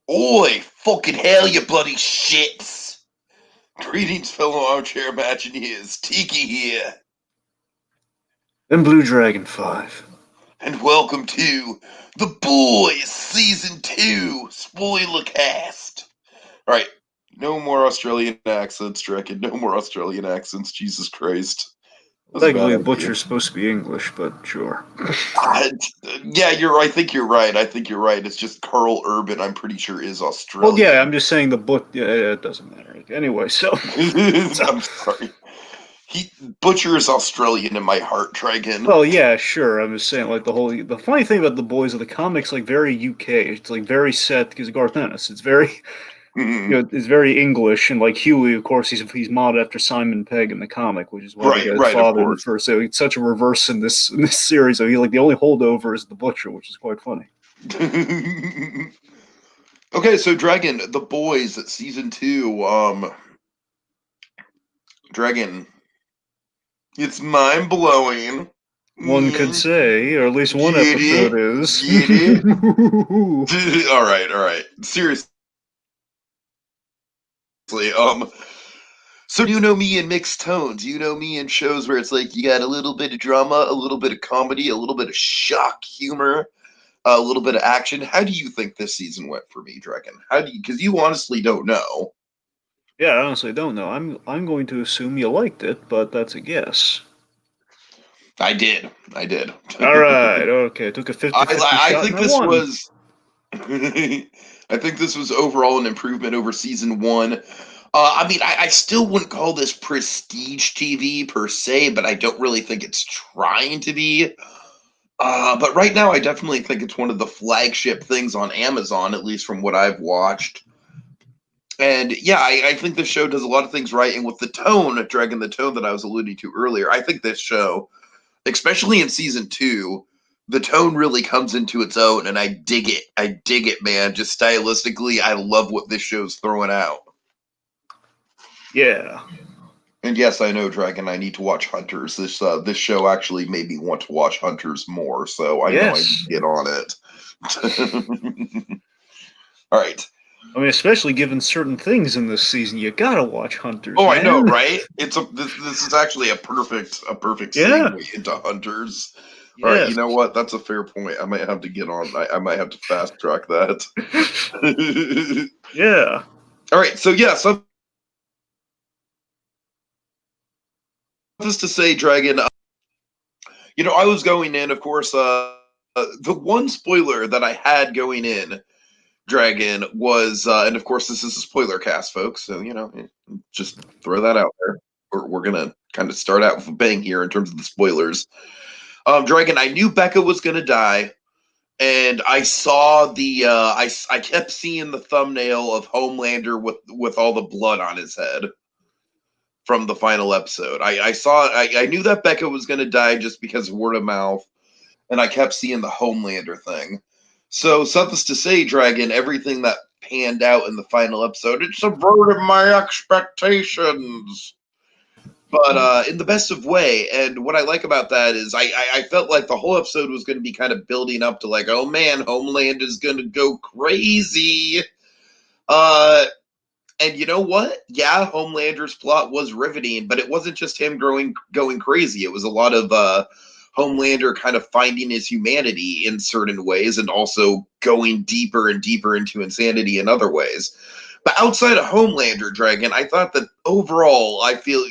Oi, fucking hell, you bloody shits! Greetings, fellow armchair imagineers. Tiki here, And Blue Dragon 5. and welcome to The Boys Season 2 Spoilercast. Alright, no more Australian accents, Draken. No more Australian accents, Jesus Christ. That was a bad Technically, idea. Butcher's supposed to be English, but sure. I, yeah, I think you're right. I think you're right. It's just Carl Urban, I'm pretty sure, is Well, yeah, I'm Australian. just saying the book. Yeah, it doesn't matter. Anyway, so I'm sorry. He Butcher is Australian in my heart, Dragon. well, yeah, sure. I'm just saying, like the funny thing about the boys of the comics, like very UK. It's like very set because Garth Ennis. It's very, it's very English, and like Huey, of course, he's modeled after Simon Pegg in the comic, which is why they Right, got his right, of father in the course. first. So it's such a reverse in this series. So he like the only holdover is the Butcher, which is quite funny. Okay, so Dragon, The Boys, season 2. Dragon, it's mind blowing. One could say, or at least one Get episode it? is. Get it? All right, all right. Seriously, um, so you know me in mixed tones. You know me in shows where it's like you got a little bit of drama, a little bit of comedy, a little bit of shock humor, a little bit of action. How do you think this season went for me, Dragon? How do you? Because you honestly don't know. Yeah, I honestly don't know. I'm going to assume you liked it, but that's a guess. I did. I did. All right, okay. I took a fifty-fifty I shot and think I this won. was. I think this was overall an improvement over season 1. I mean, I still wouldn't call this prestige TV per se, but I don't really think it's trying to be. But right now, I definitely think it's one of the flagship things on Amazon, at least from what I've watched. And yeah, I think this show does a lot of things right. And with the tone, Dragon, the tone that I was alluding to earlier, I think this show, especially in season 2, the tone really comes into its own, and I dig it. I dig it, man. Just stylistically, I love what this show's throwing out. Yeah. And yes, I know, Dragon. I need to watch Hunters. This show actually made me want to watch Hunters more, so I know I need Yes. to get on it. All right. I mean, especially given certain things in this season, you gotta watch Hunters, Oh, I know, man. right? This is actually a perfect Yeah. segue into Hunters. All right, you Yes. know what? That's a fair point. I might have to get on. I might have to fast track that. Yeah. All right, so yeah, so this to say, Dragon. I was going in, of course. The one spoiler that I had going in, Dragon, was, and of course, this is a spoiler cast, folks. So just throw that out there. We're gonna kind of start out with a bang here in terms of the spoilers. Dragon, I knew Becca was gonna die, and I saw I kept seeing the thumbnail of Homelander with all the blood on his head from the final episode. I knew that Becca was gonna die just because of word of mouth, and I kept seeing the Homelander thing. So, suffice to say, Dragon, everything that panned out in the final episode, it subverted my expectations. But in the best of way. And what I like about that is I felt like the whole episode was going to be kind of building up to like, oh man, Homeland is going to go crazy. Uh, and you know what? Yeah, Homelander's plot was riveting, but it wasn't just him going crazy. It was a lot of Homelander kind of finding his humanity in certain ways and also going deeper and deeper into insanity in other ways. But outside of Homelander, Dragon, I thought that overall, I feel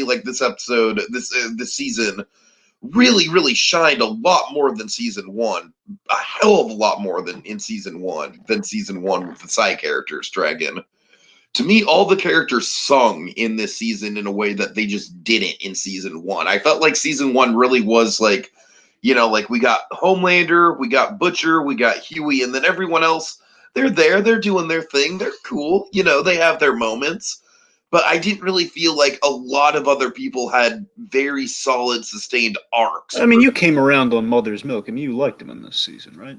like this episode, this season, really shined a lot more than season 1, a hell of a lot more than season 1 with the side characters, Dragon. To me, all the characters sung in this season in a way that they just didn't in season 1. I felt like season 1 really was like, like we got Homelander, we got Butcher, we got Huey, and then everyone else, they're there, they're doing their thing, they're cool, they have their moments. But I didn't really feel like a lot of other people had very solid, sustained arcs. I mean, you came around on Mother's Milk, and you liked him in this season, right?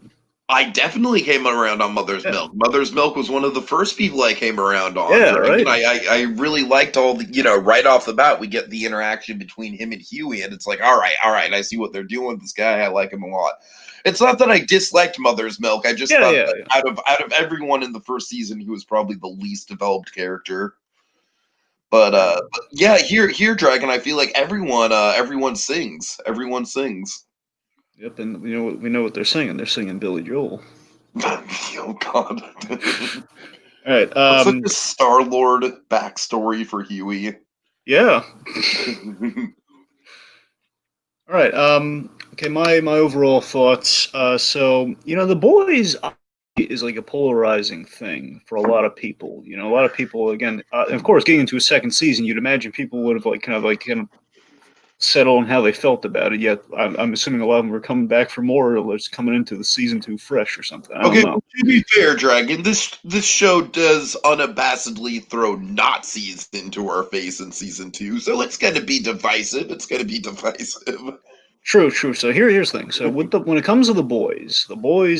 I definitely came around on Mother's Yeah. Milk. Mother's Milk was one of the first people I came around on, Yeah. Dragon. Right. I really liked all the, right off the bat, we get the interaction between him and Huey, and it's like, all right, I see what they're doing with this guy. I like him a lot. It's not that I disliked Mother's Milk. I just thought that Yeah. out of everyone in the first season, he was probably the least developed character. But yeah, here, Dragon. I feel like everyone sings. Everyone sings. Yep, and we know what they're singing. They're singing Billy Joel. Oh God. All right. What's like the Star-Lord backstory for Huey? Yeah. All right. Okay. My overall thoughts. So the boys is like a polarizing thing for a lot of people. A lot of people again. And of course, getting into a second season, you'd imagine people would have kind of settled on how they felt about it. Yet, I'm assuming a lot of them were coming back for more, or just coming into the season too fresh or something. I don't Okay, know. to be fair, Dragon, this show does unabashedly throw Nazis into our face in season 2, so it's gonna be divisive. It's gonna be divisive. True, true. So here's the thing. So when it comes to the boys,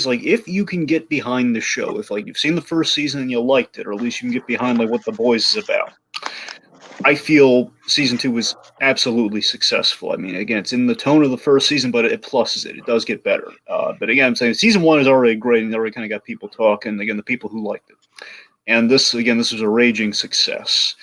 like if you can get behind the show, if like you've seen the first season and you liked it, or at least you can get behind like what the boys is about. I feel season 2 was absolutely successful. I mean, again, it's in the tone of the first season, but it pluses it. It does get better. But again, I'm saying season 1 is already great, and already kind of got people talking. Again, the people who liked it, and this was a raging success.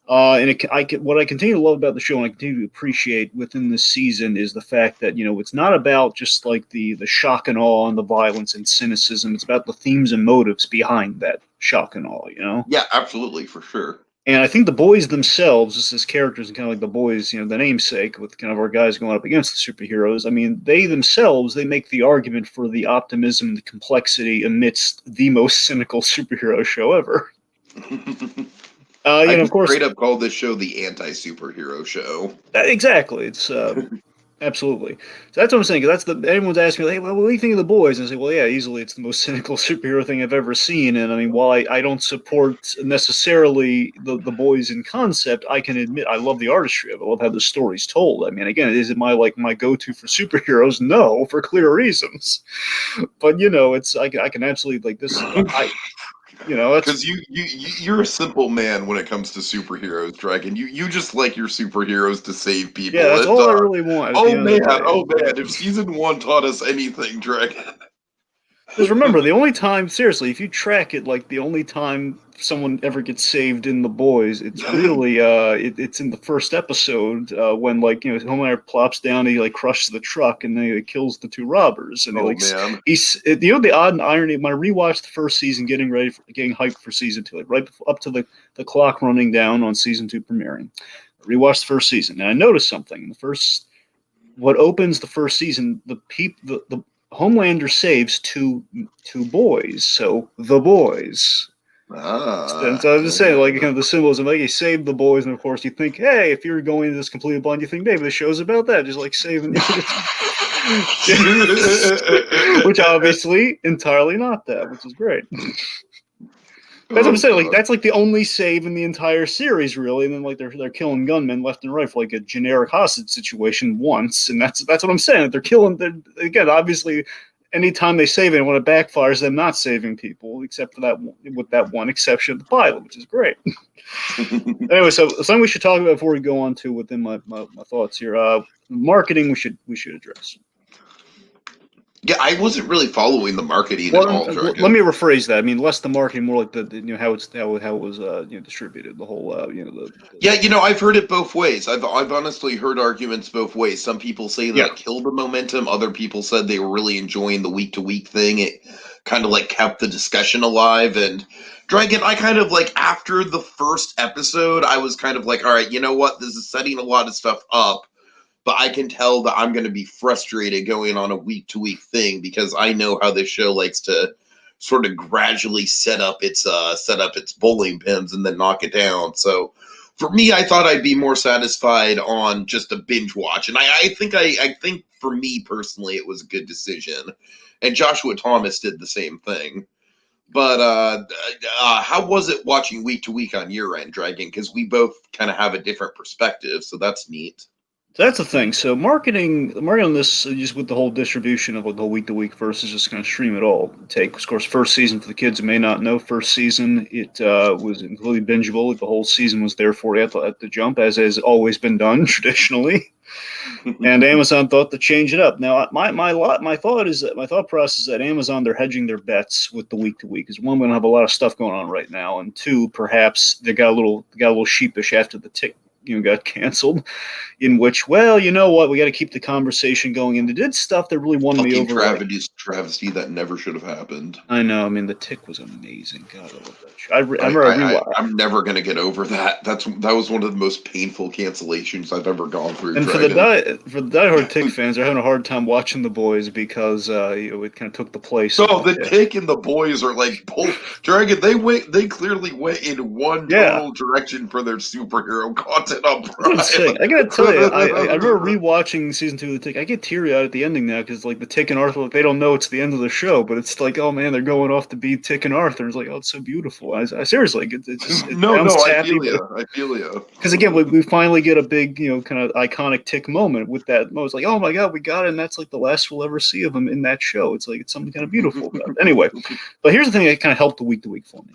What I continue to love about the show and I continue to appreciate within this season is the fact that it's not about just like the shock and awe and the violence and cynicism. It's about the themes and motives behind that shock and awe. Yeah, absolutely, for sure. And I think the boys themselves, just as characters and kind of like the boys, the namesake with kind of our guys going up against the superheroes. I mean, they themselves they make the argument for the optimism and the complexity amidst the most cynical superhero show ever. I Of could course, straight up call this show the anti-superhero show. exactly. It's absolutely. So that's what I'm saying. 'Cause that's everyone's asking me, hey, well, what do you think of the boys? And I say, well, yeah, easily it's the most cynical superhero thing I've ever seen. And I mean, while I don't support necessarily the boys in concept, I can admit I love the artistry of it. I love how the story's told. I mean, again, is it my go-to for superheroes? No, for clear reasons. But it's I can absolutely like this. That's Because you're a simple man when it comes to superheroes, Dragon. You just like your superheroes to save yeah, people. that's all I really want at the Oh end man, of the day. oh man! If season 1 taught us anything, Dragon. Because remember, the only time, seriously, if you track it, like the only time someone ever gets saved in the boys, it's really it's in the first episode when like Homelander plops down, he like crushes the truck, and then he kills the 2 robbers, and he Oh like man. he's the odd irony when I rewatched the first season, getting hyped for season 2, like right up to the clock running down on season 2 premiering. I rewatched the first season, and I noticed something. What opens the first season, the Homelander saves two boys, so the boys. And Ah. so I'm just saying, like, kind of the symbolism, like, he saved the boys, and of course, you think, hey, if you're going into this completely blind, you think, maybe the show's about that, just like saving, which obviously entirely not that, which is great. That's what I'm Oh saying. Like god. that's like the only save in the entire series, really. And then like they're killing gunmen left and right for like a generic hostage situation once, and that's what I'm saying. They're killing. Again, obviously, anytime they save anyone, it backfires them not saving people, except for that with that one exception of the pilot, which is great. Anyway, so something we should talk about before we go on to within my thoughts here. Marketing we should address. Yeah, I wasn't really following the marketing at Well, all, let Dragon. me rephrase that. I mean, less the marketing, more like the how it was distributed. The whole Yeah, I've heard it both ways. I've honestly heard arguments both ways. Some people say that yeah. it killed the momentum. Other people said they were really enjoying the week to week thing. It kind of like kept the discussion alive. And Dragon, I kind of like after the first episode, I was kind of like, all right, you know what? This is setting a lot of stuff up, but I can tell that I'm going to be frustrated going on a week to week thing because I know how this show likes to sort of gradually set up its bowling pins and then knock it down. So for me, I thought I'd be more satisfied on just a binge watch, and I think for me personally, it was a good decision. And Joshua Thomas did the same thing. But how was it watching week to week on your end, Dragon? Because we both kind of have a different perspective, so that's neat. So that's the thing. So marketing on this, just with the whole distribution of like the whole week to week versus just kind of stream it all. Take, of course, first season for the kids who may not know. First season, it was completely bingeable. The whole season was there for you at the jump, as has always been done traditionally. And Amazon thought to change it up. Now, my thought process is that Amazon, they're hedging their bets with the week to week. Because one, we don't have a lot of stuff going on right now, and two, perhaps they got a little sheepish after the tick got canceled. In which, well, you know what, we got to keep the conversation going. And they did stuff that really won me over. Travesty that never should have happened. I know. I mean, the tick was amazing. God, I love that show. I'm never gonna get over that. That was one of the most painful cancellations I've ever gone through. And for the diehard Tick fans, they're having a hard time watching The Boys because it kind of took the place. So the Tick and The Boys are like both Dragon. They clearly went in one total direction for their superhero content on Prime. I gotta tell you, I remember rewatching season 2 of the Tick. I get teary eyed at the ending now because like the Tick and Arthur, they don't know it's the end of the show, but it's like, oh man, they're going off to be Tick and Arthur. It's like, oh, it's so beautiful. I seriously, I feel you. Because again, we finally get a big, kind of iconic Tick moment with that. I was like, oh my god, we got it, and that's like the last we'll ever see of him in that show. It's like it's something kind of beautiful about it. Anyway, but here's the thing that kind of helped the week to week for me.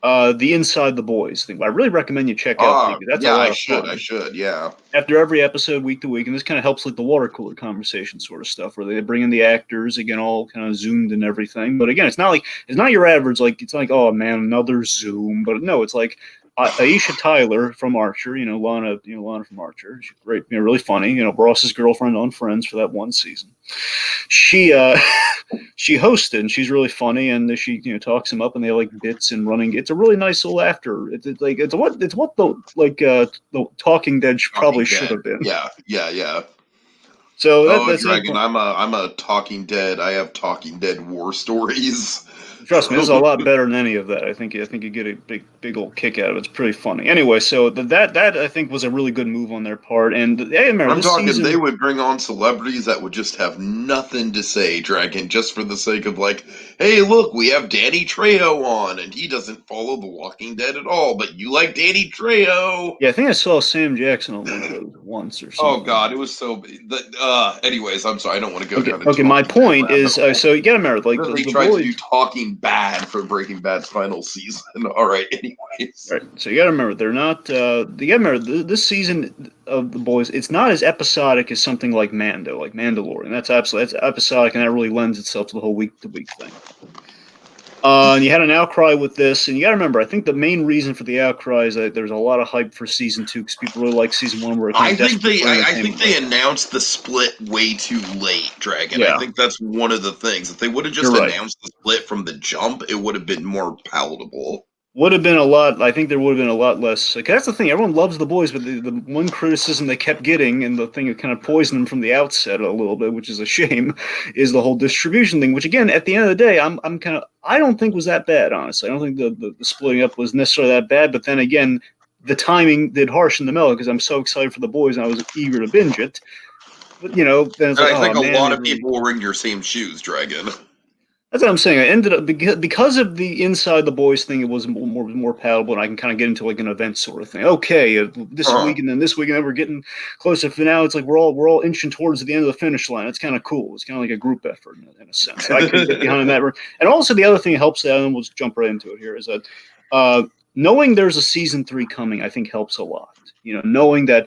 The Inside the Boys thing. I really recommend you check out. That's a lot of fun. I should, yeah. After every episode, week to week, and this kind of helps like the water cooler conversation sort of stuff, where they bring in the actors again, all kind of zoomed and everything. But again, it's not your average it's like, oh man, another Zoom. But no, it's like Aisha Tyler from Archer, Lana from Archer. She's great, really funny. Ross's girlfriend on Friends for that one season. She hosted, and she's really funny, and she talks him up, and they like bits and running. It's a really nice little after. It's what the Talking Dead probably should have been. Yeah. So that's Dragon. I'm a Talking Dead. I have Talking Dead war stories. Trust me, this is a lot better than any of that. I think you get a big old kick out of it. It's pretty funny. Anyway, so that I think was a really good move on their part. And I'm talking they would bring on celebrities that would just have nothing to say, Dragon, just for the sake of like, hey, look, we have Danny Trejo on, and he doesn't follow The Walking Dead at all, but you like Danny Trejo. Yeah, I think I saw Sam Jackson on one of those once or something. Oh God, it was so. Anyways, I'm sorry, I don't want to go down. Okay, my point is, so you got to remember, like they tried to do Talking Bad for Breaking Bad's final season. All right, anyways. All right, so you got to remember, they're not. You got to remember this season of The Boys. It's not as episodic as something like Mando, like Mandalorian. That's episodic, and that really lends itself to the whole week to week thing. And you had an outcry with this, and you got to remember, I think the main reason for the outcry is that there's a lot of hype for season 2 because people really like season 1. Where I think they announced the split way too late, Dragon. Yeah. I think that's one of the things. If they would have just announced the split from the jump, it would have been more palatable. Would have been a lot. I think there would have been a lot less. Like, that's the thing. Everyone loves The Boys, but the one criticism they kept getting, and the thing that kind of poisoned them from the outset a little bit, which is a shame, is the whole distribution thing. Which again, at the end of the day, I don't think was that bad. Honestly, I don't think the splitting up was necessarily that bad. But then again, the timing did harsh in the mellow because I'm so excited for The Boys and I was eager to binge it. But then it's like, I think a lot of people were in your same shoes, Dragon. That's what I'm saying. I ended up because of the Inside the Boys thing. It was more palatable, and I can kind of get into like an event sort of thing. Okay, this week and then this week, and then we're getting closer to now. It's like we're all inching towards the end of the finish line. It's kind of cool. It's kind of like a group effort in a sense. I can get behind that. And also the other thing that helps that, and we'll just jump right into it here, is that knowing there's a season 3 coming, I think helps a lot. Knowing that.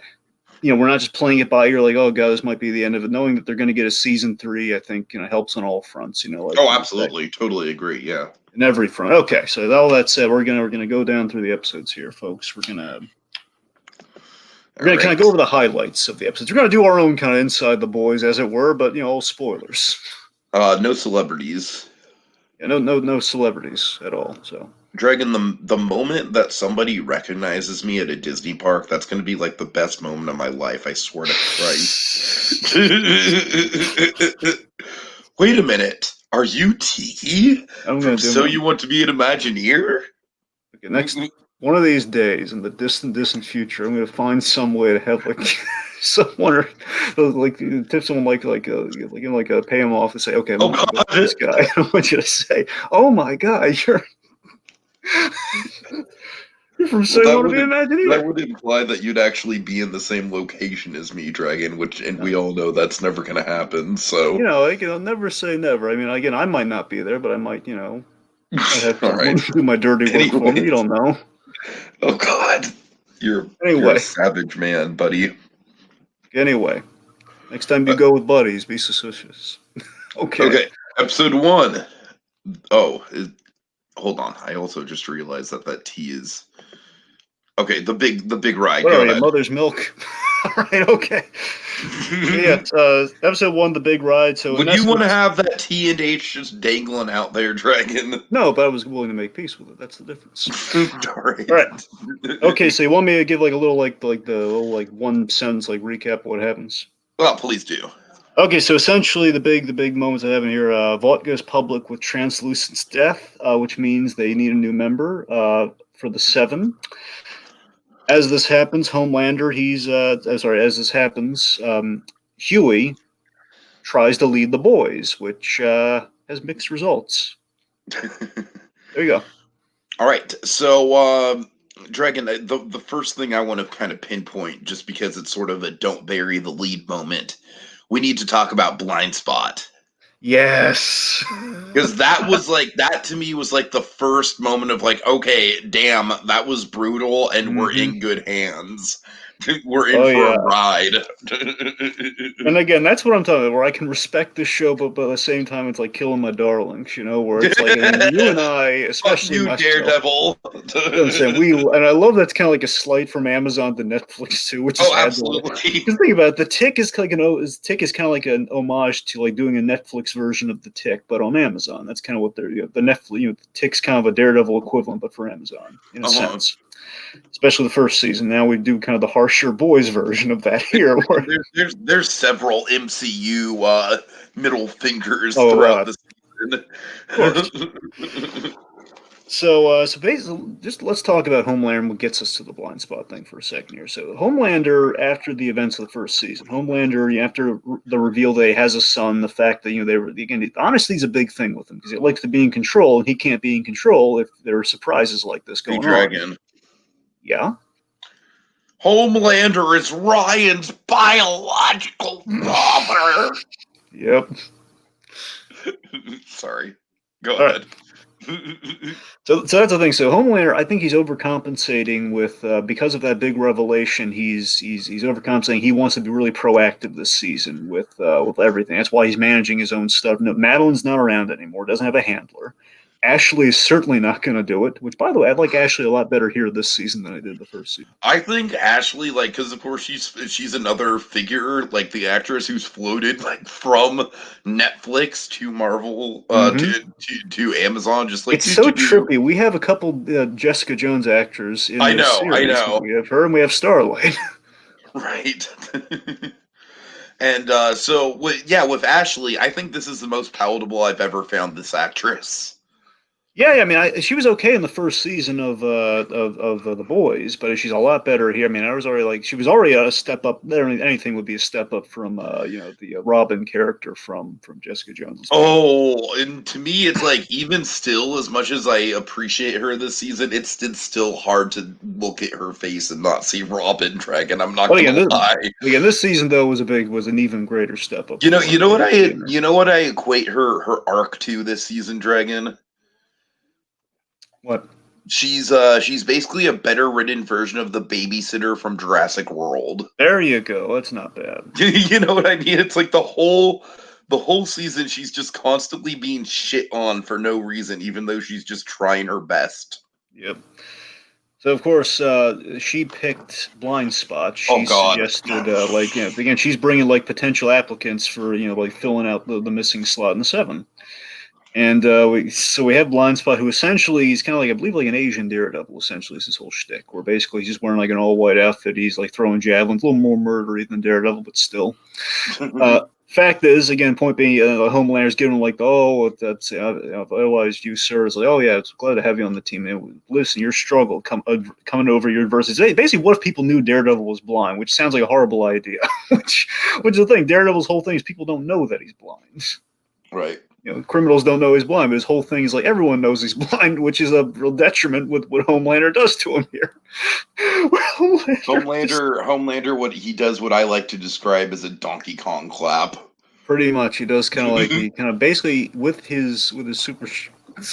We're not just playing it by ear, like, oh god, this might be the end of it. Knowing that they're going to get a season 3, I think helps on all fronts. Absolutely, totally agree. Yeah, in every front. Okay, so all that said, we're gonna go down through the episodes here, folks. We're gonna kind of go over the highlights of the episodes. We're gonna do our own kind of Inside the Boys, as it were, but all spoilers. No celebrities. Yeah, no celebrities at all. So. Dragon, the moment that somebody recognizes me at a Disney park, that's going to be like the best moment of my life. I swear to Christ. Wait a minute. Are you Tiki? You want to be an Imagineer? Okay, next one of these days in the distant future, I'm going to find some way to have like someone or like tip someone like pay him off and say, okay, this guy. I want you to say, oh my God, you're from So You Want to Be an Imagineer. That would imply that you'd actually be in the same location as me, Dragon, and we all know that's never going to happen. So I'll never say never. I mean, again, I might not be there, but I might, I have to do my dirty work for me. You don't know. Oh God, you're a savage man, buddy. Anyway, next time you go with buddies, be suspicious. Okay. Okay, episode 1. Oh, hold on. I also just realized that T is okay. The big ride. What Go are you, ahead. mother's milk? All right, okay. So yeah, episode 1, the big ride. So in Would you want to essence, have that T and H just dangling out there, Dragon? no, but I was willing to make peace with it. That's the difference. Alright. All right. Okay, so you want me to give like a little like the little like one sentence like recap of what happens? Well, please do. Okay, so essentially the big moments that happen here. Vought goes public with Translucent's death, which means they need a new member for the Seven. As this happens, Homelander, as this happens, Huey tries to lead the boys, which has mixed results. There you go. All right, so Dragon, the first thing I want to kind of pinpoint, just because it's sort of a don't bury the lead moment, we need to talk about Blind Spot. Yes. Because that to me was like the first moment of like, okay, damn, that was brutal, and we're in good hands. We're in for a ride. And again, that's what I'm talking about, where I can respect this show, but at the same time, it's like killing my darlings, where it's like, I mean, you and I, especially you, myself, Daredevil. I'm saying and I love that's kind of like a slight from Amazon to Netflix too, which is absolutely. Because think about it, the Tick is like Tick is kind of like an homage to like doing a Netflix version of the Tick, but on Amazon. That's kind of what they're the Netflix. The Tick's kind of a Daredevil equivalent, but for Amazon in a sense. Especially the first season. Now we do kind of the harsher boys version of that here. Where there's several MCU middle fingers throughout the season. Of course. So basically, just let's talk about Homelander and what gets us to the blind spot thing for a second here. So Homelander, after the events of the first season, Homelander, after the reveal that he has a son, the fact that they were again, honesty is a big thing with him because he likes to be in control, and he can't be in control if there are surprises like this going on. Yeah. Homelander is Ryan's biological father. Yep. Sorry. Go ahead. So that's the thing. So Homelander, I think he's overcompensating with because of that big revelation. He's overcompensating. He wants to be really proactive this season with everything. That's why he's managing his own stuff. No, Madeline's not around anymore. Doesn't have a handler. Ashley is certainly not going to do it. Which, by the way, I like Ashley a lot better here this season than I did the first season. I think Ashley, because of course she's another figure, like the actress who's floated from Netflix to Marvel to Amazon. Just like it's so trippy. We have a couple Jessica Jones actors in this series. I know. We have her and we have Starlight. Right. And with Ashley, I think this is the most palatable I've ever found this actress. Yeah, I mean, she was okay in the first season of The Boys, but she's a lot better here. I mean, I was already she was already a step up. Anything would be a step up from the Robin character from Jessica Jones. Oh, and to me, it's like even still, as much as I appreciate her this season, it's still hard to look at her face and not see Robin Dragon. I'm not gonna lie. Again, this season though was an even greater step up. You know what I equate her arc to this season, Dragon? What? She's basically a better written version of the babysitter from Jurassic World. There you go. That's not bad. You know what I mean? It's like the whole season she's just constantly being shit on for no reason, even though she's just trying her best. Yep. So of course she picked Blind Spot. She suggested again she's bringing potential applicants for filling out the missing slot in the Seven. And we have Blind Spot, who essentially he's kind of I believe an Asian Daredevil. Essentially, is his whole shtick. Where basically he's just wearing an all white outfit. He's throwing javelins, a little more murdery than Daredevil, but still. Fact is, again, point being, Homelander's giving him that's otherwise you, sir. Is oh yeah, it's glad to have you on the team. And listen, your struggle coming over your adversity. Basically, what if people knew Daredevil was blind? Which sounds like a horrible idea. which is the thing. Daredevil's whole thing is people don't know that he's blind. Right. Criminals don't know he's blind, but his whole thing is everyone knows he's blind, which is a real detriment with what Homelander does to him here. Homelander, what he does, what I like to describe as a Donkey Kong clap. Pretty much, he does kind of he basically with his super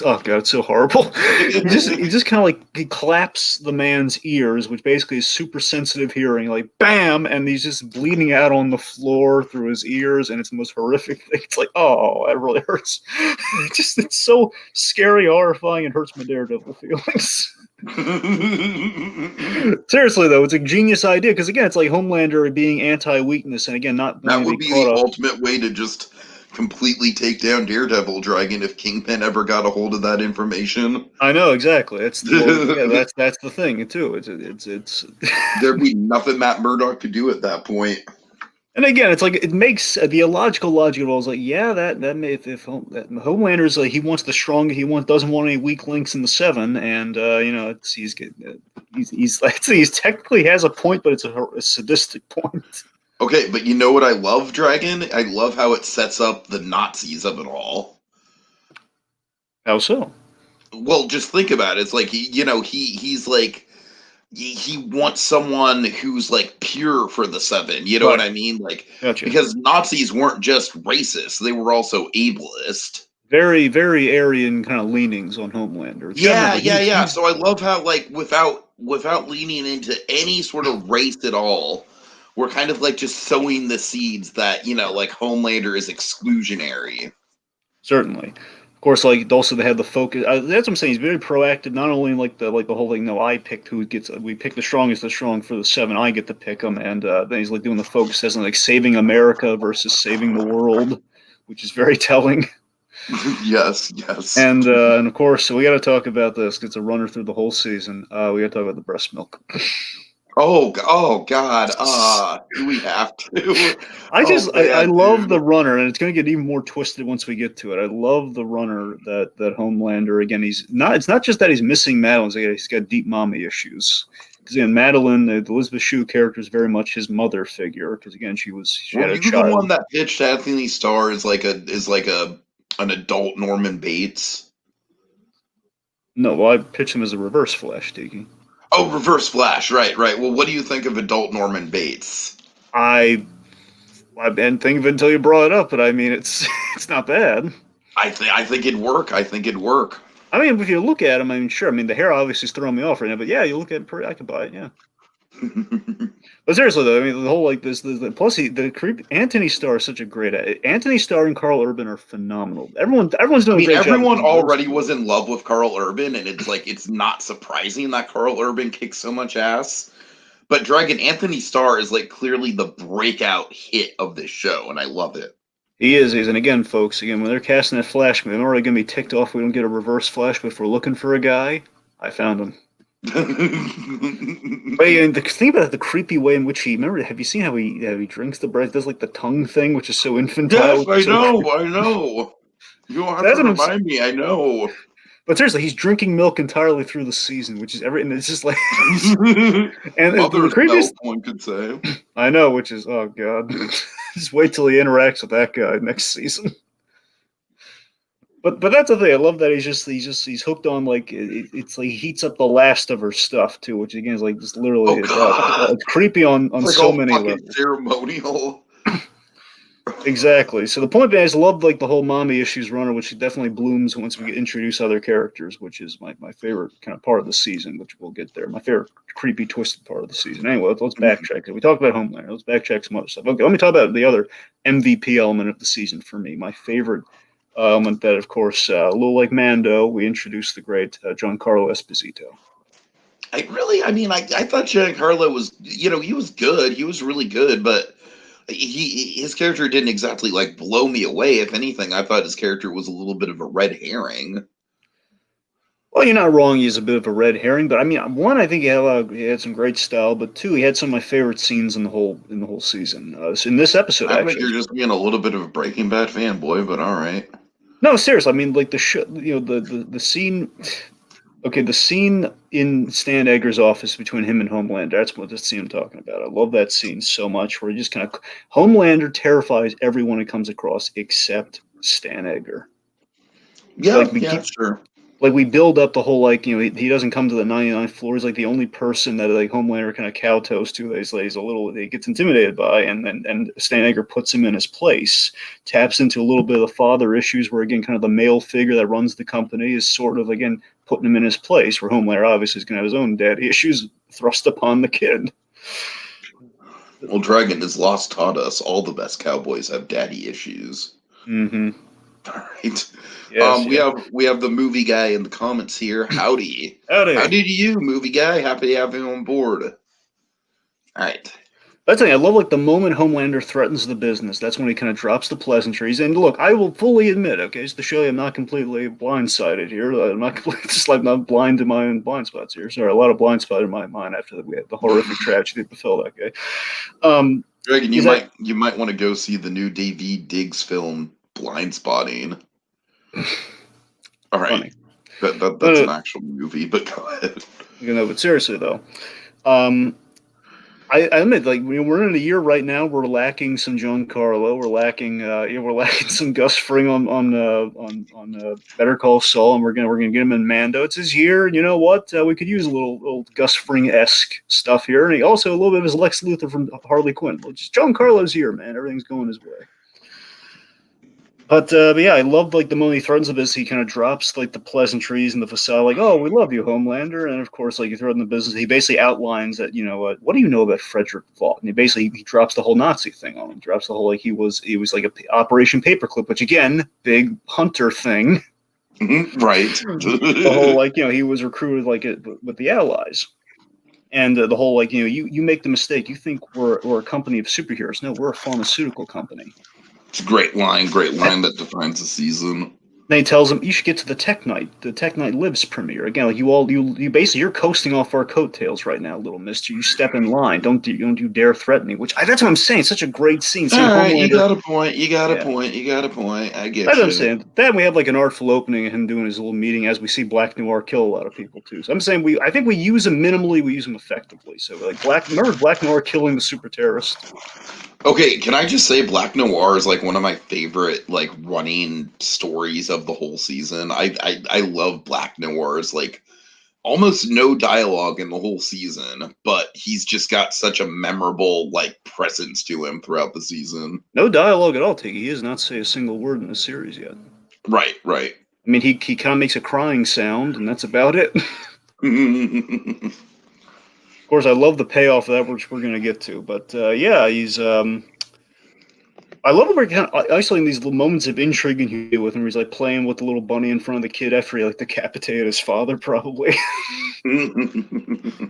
Oh god, it's so horrible. He just kind of like he claps the man's ears, which basically is super sensitive hearing, like bam, and he's just bleeding out on the floor through his ears, and it's the most horrific thing. It's like, oh, that really hurts. It's so scary, horrifying, and hurts my daredevil feelings. Seriously though, it's a genius idea because again, it's like Homelander being anti-weakness, and again, not That wanting to would be be caught the up. ultimate way to just completely take down Daredevil Dragon if Kingpin ever got a hold of that information. I know exactly. Yeah, that's the thing too. It's There'd be nothing Matt Murdock could do at that point. And again, it's like it makes the illogical logic of it all is like, yeah, that may if Homelander's like he wants the strong, he doesn't want any weak links in the seven, and he's like he's technically has a point, but it's a sadistic point. Okay, but you know what I love, Dragon? I love how it sets up the Nazis of it all. How so? Well, just think about it. It's like he's like he wants someone who's like pure for the seven. You know Right. what I mean? Like Gotcha. because Nazis weren't just racist; they were also ableist. Very, very Aryan kind of leanings on Homelander. You gotta Yeah, remember, yeah, yeah. he's So I love how like without leaning into any sort of race at all, we're kind of like just sowing the seeds that like Homelander is exclusionary. certainly. Of course, like also they have the focus. That's what I'm saying. He's very proactive. Not only in like the whole thing. No, I picked who gets. We pick the strongest, the strong for the seven. I get to pick them, and then he's like doing the focus as in like saving America versus saving the world, which is very telling. Yes, yes. And of course, so we got to talk about this. It's a runner through the whole season. We got to talk about the breast milk. Oh God. Do we have to? Oh I man, love dude. the runner, and it's going to get even more twisted once we get to it. I love the runner that Homelander again. He's not. It's not just that he's missing Madeline. He's got deep mommy issues. Because again, Madeline, the Elizabeth Shue character, is very much his mother figure. Because again, she Were had a you the child. one that pitched Anthony Starr as like a an adult Norman Bates? No, well, I pitch him as a Reverse Flash, Tiki. Oh, Reverse Flash. Right, right. Well, what do you think of adult Norman Bates? I I didn't think of it until you brought it up, but I mean, it's it's not bad. I think it'd work. I think it'd work. I mean, if you look at him, I mean, sure. I mean, the hair obviously is throwing me off right now, but yeah, you look at it, I could buy it. Yeah. But seriously though, I mean, the whole like this, plus the creep. Anthony Starr is such a great. Anthony Starr and Carl Urban are phenomenal. Everyone's I doing a mean, great job. everyone already was in love with Carl Urban, and it's like it's not surprising that Carl Urban kicks so much ass. But Dragon Anthony Starr is like clearly the breakout hit of this show, and I love it. He is. And again, folks, again, when they're casting that Flash, they're already gonna be ticked off. We don't get a Reverse Flash, but if we're looking for a guy, I found him. Wait, and the thing about the creepy way in which he remember, have you seen how he drinks the bread? Does like the tongue thing, which is so infantile. Yes, I So know, I know. You don't have that's to what I'm. remind me. I know. But seriously, he's drinking milk entirely through the season, which is every, and it's just like, and the Mother's milk, creepiest. one could say. I know, which is oh god, just wait till he interacts with that guy next season. But that's the thing. I love that he's hooked on like it's like he heats up the last of her stuff too, which again is like just literally Oh God, it's creepy on it's like so all many fucking levels. ceremonial. Exactly. So the point being, I just love like the whole mommy issues runner, which definitely blooms once we get introduce other characters, which is my favorite kind of part of the season, which we'll get there. My favorite creepy twisted part of the season. Anyway, let's backtrack. We talked about Homelander. Let's backtrack some other stuff. Okay, let me talk about the other MVP element of the season for me. My favorite element that, of course, a little like Mando, we introduced the great Giancarlo Esposito. I thought Giancarlo was, he was good. He was really good, but his character didn't exactly like blow me away. If anything, I thought his character was a little bit of a red herring. Well, you're not wrong. He's a bit of a red herring, but I mean, one, I think he had some great style, but two, he had some of my favorite scenes in the whole season. In this episode, I think actually. you're just being a little bit of a Breaking Bad fanboy, but all right. No, seriously. I mean, like the show, the scene. Okay, the scene in Stan Edgar's office between him and Homelander. That's what the scene I'm talking about. I love that scene so much. Where he just kind of Homelander terrifies everyone he comes across except Stan Edgar. Yeah, Like we yeah, keep sure. like we build up the whole like he doesn't come to the 99th floor. He's like the only person that like Homelander kind of kowtows to. That he's a little he gets intimidated by, and Stan Edgar puts him in his place. Taps into a little bit of the father issues, where again kind of the male figure that runs the company is sort of again putting him in his place. Where Homelander obviously is going to have his own daddy issues thrust upon the kid. Well, Dragon has lost taught us all the best cowboys have daddy issues. Mm-hmm. All right. Yes. We Yeah. have the movie guy in the comments here. Howdy. Howdy. Howdy to you, movie guy. Happy to have you on board. All right. That's the thing. I love like the moment Homelander threatens the business. That's when he kind of drops the pleasantries. And look, I will fully admit, okay, it's to show you I'm not completely blindsided here. I'm not completely just like not blind to my own blind spots here. Sorry, a lot of blind spot in my mind after we had the horrific tragedy that befell that guy. Dragon, Is that you might want to go see the new David Diggs film, Blind Spotting. All right. funny? That's an actual movie, but go ahead. But seriously though, um, I admit, like we're in a year right now. We're lacking some Giancarlo. We're lacking some Gus Fring on Better Call Saul, and we're gonna get him in Mando. It's his year. You know what? We could use a little Gus Fring esque stuff here, and also a little bit of his Lex Luthor from Harley Quinn. Just Giancarlo's year, man. Everything's going his way. But yeah, I love like the moment he threatens the business. He kind of drops like the pleasantries and the facade, like, "Oh, we love you, Homelander," and of course, like you throw in the business. He basically outlines that what do you know about Frederick Vaught? And he drops the whole Nazi thing on him. Drops the whole like he was like a Operation Paperclip, which again, big Hunter thing. Right. The whole like he was recruited like with the Allies. And the whole like you make the mistake. You think we're a company of superheroes? No, we're a pharmaceutical company. It's a great line that defines the season. Then he tells him you should get to the Tech Night Lives premiere. Again, like you basically you're coasting off our coattails right now, little mister. You step in line. Don't you dare threaten me. That's what I'm saying. It's such a great scene. All right, you got a point. You got a point. I get That's you. what I'm saying. Then we have like an artful opening of him doing his little meeting as we see Black Noir kill a lot of people too. So I'm saying I think we use him minimally, we use him effectively. So like remember Black Noir killing the super terrorist? Okay, can I just say Black Noir is like one of my favorite like running stories of the whole season. I love Black Noir's like almost no dialogue in the whole season, but he's just got such a memorable like presence to him throughout the season. No dialogue at all, Tiggy. He does not say a single word in the series yet. Right. I mean, he kind of makes a crying sound, and that's about it. Of course, I love the payoff of that, which we're going to get to. But yeah, he's. I love we're kind of isolating these little moments of intrigue in here with him. Where he's like playing with the little bunny in front of the kid after he like decapitated his father, probably.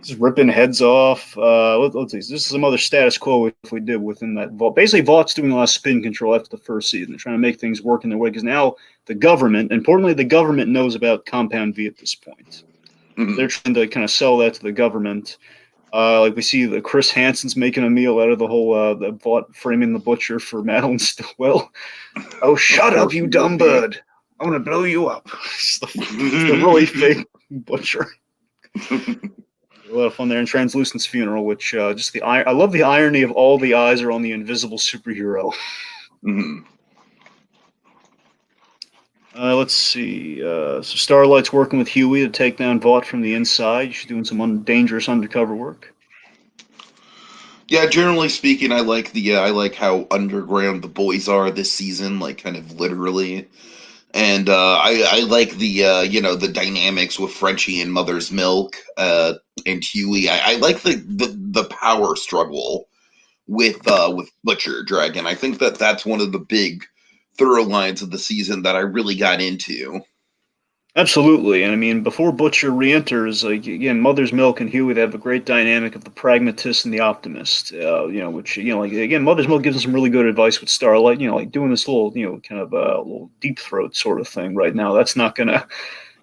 Just ripping heads off. Let's see. This is some other status quo if we did within that vault. Basically, Vault's doing a lot of spin control after the first season. They're trying to make things work in their way because now the government, importantly, the government knows about Compound V at this point. They're trying to kind of sell that to the government. Like we see the Chris Hansen's making a meal out of the whole the Vought framing the butcher for Madeline Stillwell. Oh, shut up, you dumb bird! I'm gonna blow you up. It's the really fake butcher. A lot of fun there in Translucent's funeral, which I love the irony of all the eyes are on the invisible superhero. Let's see. So Starlight's working with Huey to take down Vought from the inside. She's doing some dangerous undercover work. Yeah, generally speaking, I like how underground the boys are this season, like kind of literally, and I like the dynamics with Frenchie and Mother's Milk and Huey. I like the power struggle with Butcher Dragon. I think that's one of the big thorough lines of the season that I really got into. Absolutely, and I mean, before Butcher re-enters, like again, Mother's Milk and Huey, they have a great dynamic of the pragmatist and the optimist. Which like again, Mother's Milk gives us some really good advice with Starlight. Like doing this little, kind of little deep throat sort of thing right now. That's not gonna,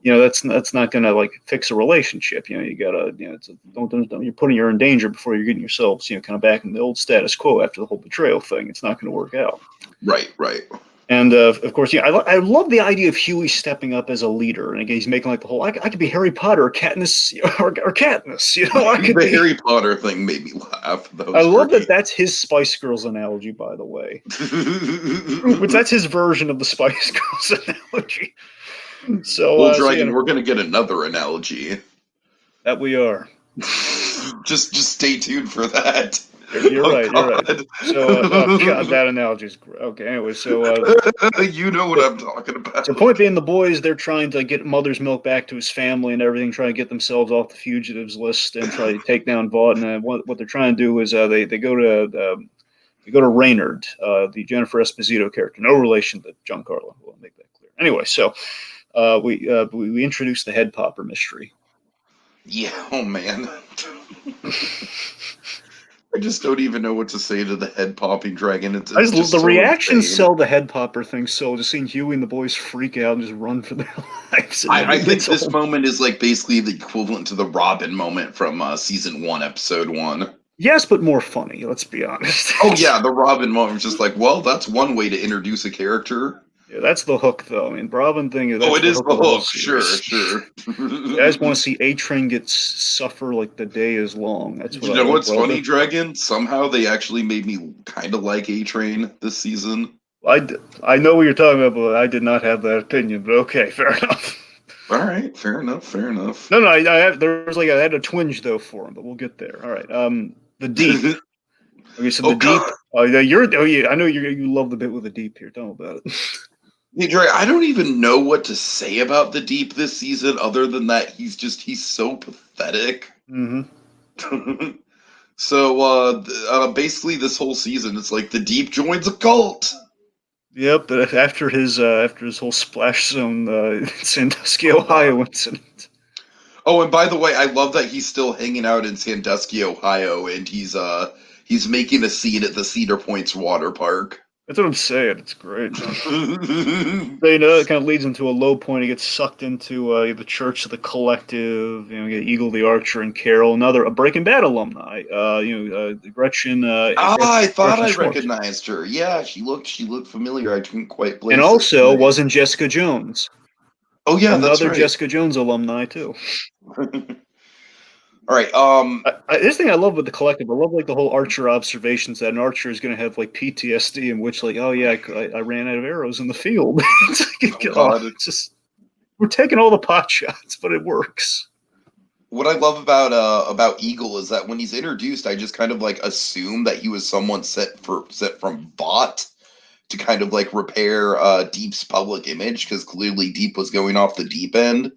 that's not gonna like fix a relationship. You gotta, don't you're putting her in danger before you're getting yourselves, kind of back in the old status quo after the whole betrayal thing. It's not gonna work out. Right. And of course, I love the idea of Huey stepping up as a leader, and again, he's making like the whole I could be Harry Potter or Katniss or Katniss, I could the Harry Potter thing made me laugh. I love that that's his Spice Girls analogy, by the way. Which that's his version of the Spice Girls analogy. So, Well, so Dragon, yeah, we're gonna get another analogy. that we are. Just stay tuned for that. You're Oh right. You're right. God. So, oh god, that analogy is okay. Anyway, You know what I'm talking so about. point being, the boys they're trying to get Mother's Milk back to his family and everything, trying to get themselves off the fugitives list and try to take down Vaught. And what they're trying to do is they go to Reynard, the Jennifer Esposito character, no relation to Giancarlo. We'll make that clear. Anyway, so we introduce the head popper mystery. Yeah, oh man. I just don't even know what to say to the head popping dragon. It's The just so reactions insane. sell the head popper thing. So just seeing Huey and the boys freak out and just run for their lives. And I think it's this all, moment is like basically the equivalent to the Robin moment from season 1, episode 1. yes, but more funny. Let's be honest. Oh yeah, the Robin moment was just like, well, that's one way to introduce a character. Yeah, that's the hook, though. I mean, Brabham thing, Oh, that's it the is hook the of the whole hook, sure, series. sure. I just want to see A Train get suffer like the day is long. That's You what I know like. what's funny, Dragon? Somehow they actually made me kind of like A Train this season. I know what you're talking about, but I did not have that opinion. But okay, fair enough. All right, fair enough, fair enough. No, there was like I had a twinge though for him, but we'll get there. All right. The deep. Okay, so the Oh deep. God, Oh yeah, you're. Oh yeah, I know you love the bit with the deep here. Tell me about it. hey, Dre, I don't even know what to say about the Deep this season, other than that he's so pathetic. Mm-hmm. So basically, this whole season, it's like the Deep joins a cult. Yep. After his whole splash zone Sandusky, Oh God. Ohio incident. Oh, and by the way, I love that he's still hanging out in Sandusky, Ohio, and he's making a scene at the Cedar Points water park. That's what I'm saying. It's great. So, it kind of leads into a low point. He gets sucked into the Church of the Collective. You get Eagle the Archer and Carol, another a Breaking Bad alumni. Gretchen. I thought Gretchen I Schwartz, recognized her. Yeah, she looked familiar. I couldn't quite and place it. also wasn't Jessica Jones, Oh yeah, that's another right. Jessica Jones alumni too. All right. This thing I love with the Collective, I love like the whole Archer observations that an Archer is going to have like PTSD, in which like, oh yeah, I ran out of arrows in the field. Oh God. It's just we're taking all the pot shots, but it works. What I love about Eagle is that when he's introduced, I just kind of like assume that he was someone set from Bot to kind of like repair Deep's public image, because clearly Deep was going off the deep end.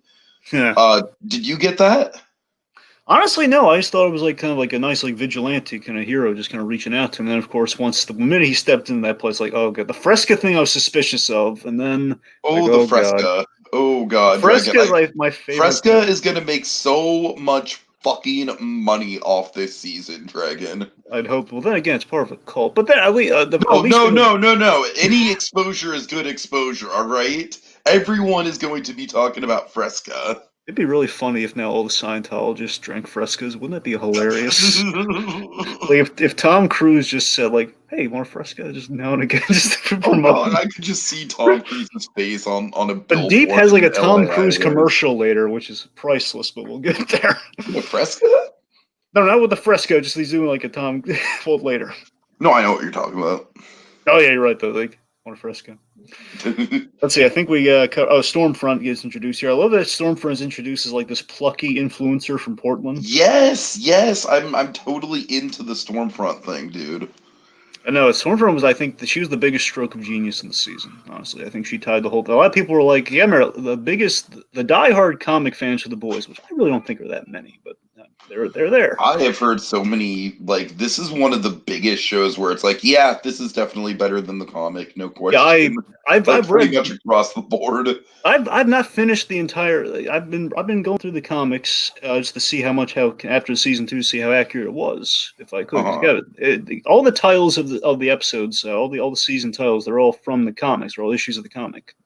Yeah. Did you get that? Honestly, no. I just thought it was like kind of like a nice like vigilante kind of hero, just kind of reaching out to him. And then, of course, once the minute he stepped into that place, like, oh god, the Fresca thing I was suspicious of, and then like, Oh, the oh god, Fresca. Oh God, Dragon. Fresca is like my favorite Fresca character. is gonna make so much fucking money off this season, Dragon. I'd hope. Well, then again, it's part of a cult. But then at No, least no, we know no, no, no. Any exposure is good exposure, all right? Everyone is going to be talking about Fresca. it'd be really funny if now all the Scientologists drank Frescas. Wouldn't that be hilarious? Like if Tom Cruise just said like, "Hey, you want a Fresca?" Just now and again, just to Oh promote. God, I could just see Tom Cruise's face on a But Deep billboard has like a in Tom LA Cruise highways. commercial later, which is priceless, but we'll get there. The Fresca? No, not with the Fresco. Just he's doing like a Tom. Well, later. No, I know what you're talking about. Oh yeah, you're right though. Like on a Fresco. Let's see. I think we Stormfront gets introduced here. I love that Stormfront is introduced as like this plucky influencer from Portland. Yes, yes, I'm totally into the Stormfront thing, dude. I know Stormfront was. I think she was the biggest stroke of genius in the season. Honestly, I think she tied the whole. A lot of people were like, "Yeah, the diehard comic fans for the boys," which I really don't think are that many, but they're there. I have heard so many, like, this is one of the biggest shows where it's like, yeah, this is definitely better than the comic, no Yeah, question. Like, I've pretty read. much across the board. I've not finished the entire. I've been going through the comics just to see how after season two, see how accurate it was, if I could. 'Cause Uh-huh. all the titles of the episodes, all the season titles, they're all from the comics. They're all issues of the comic.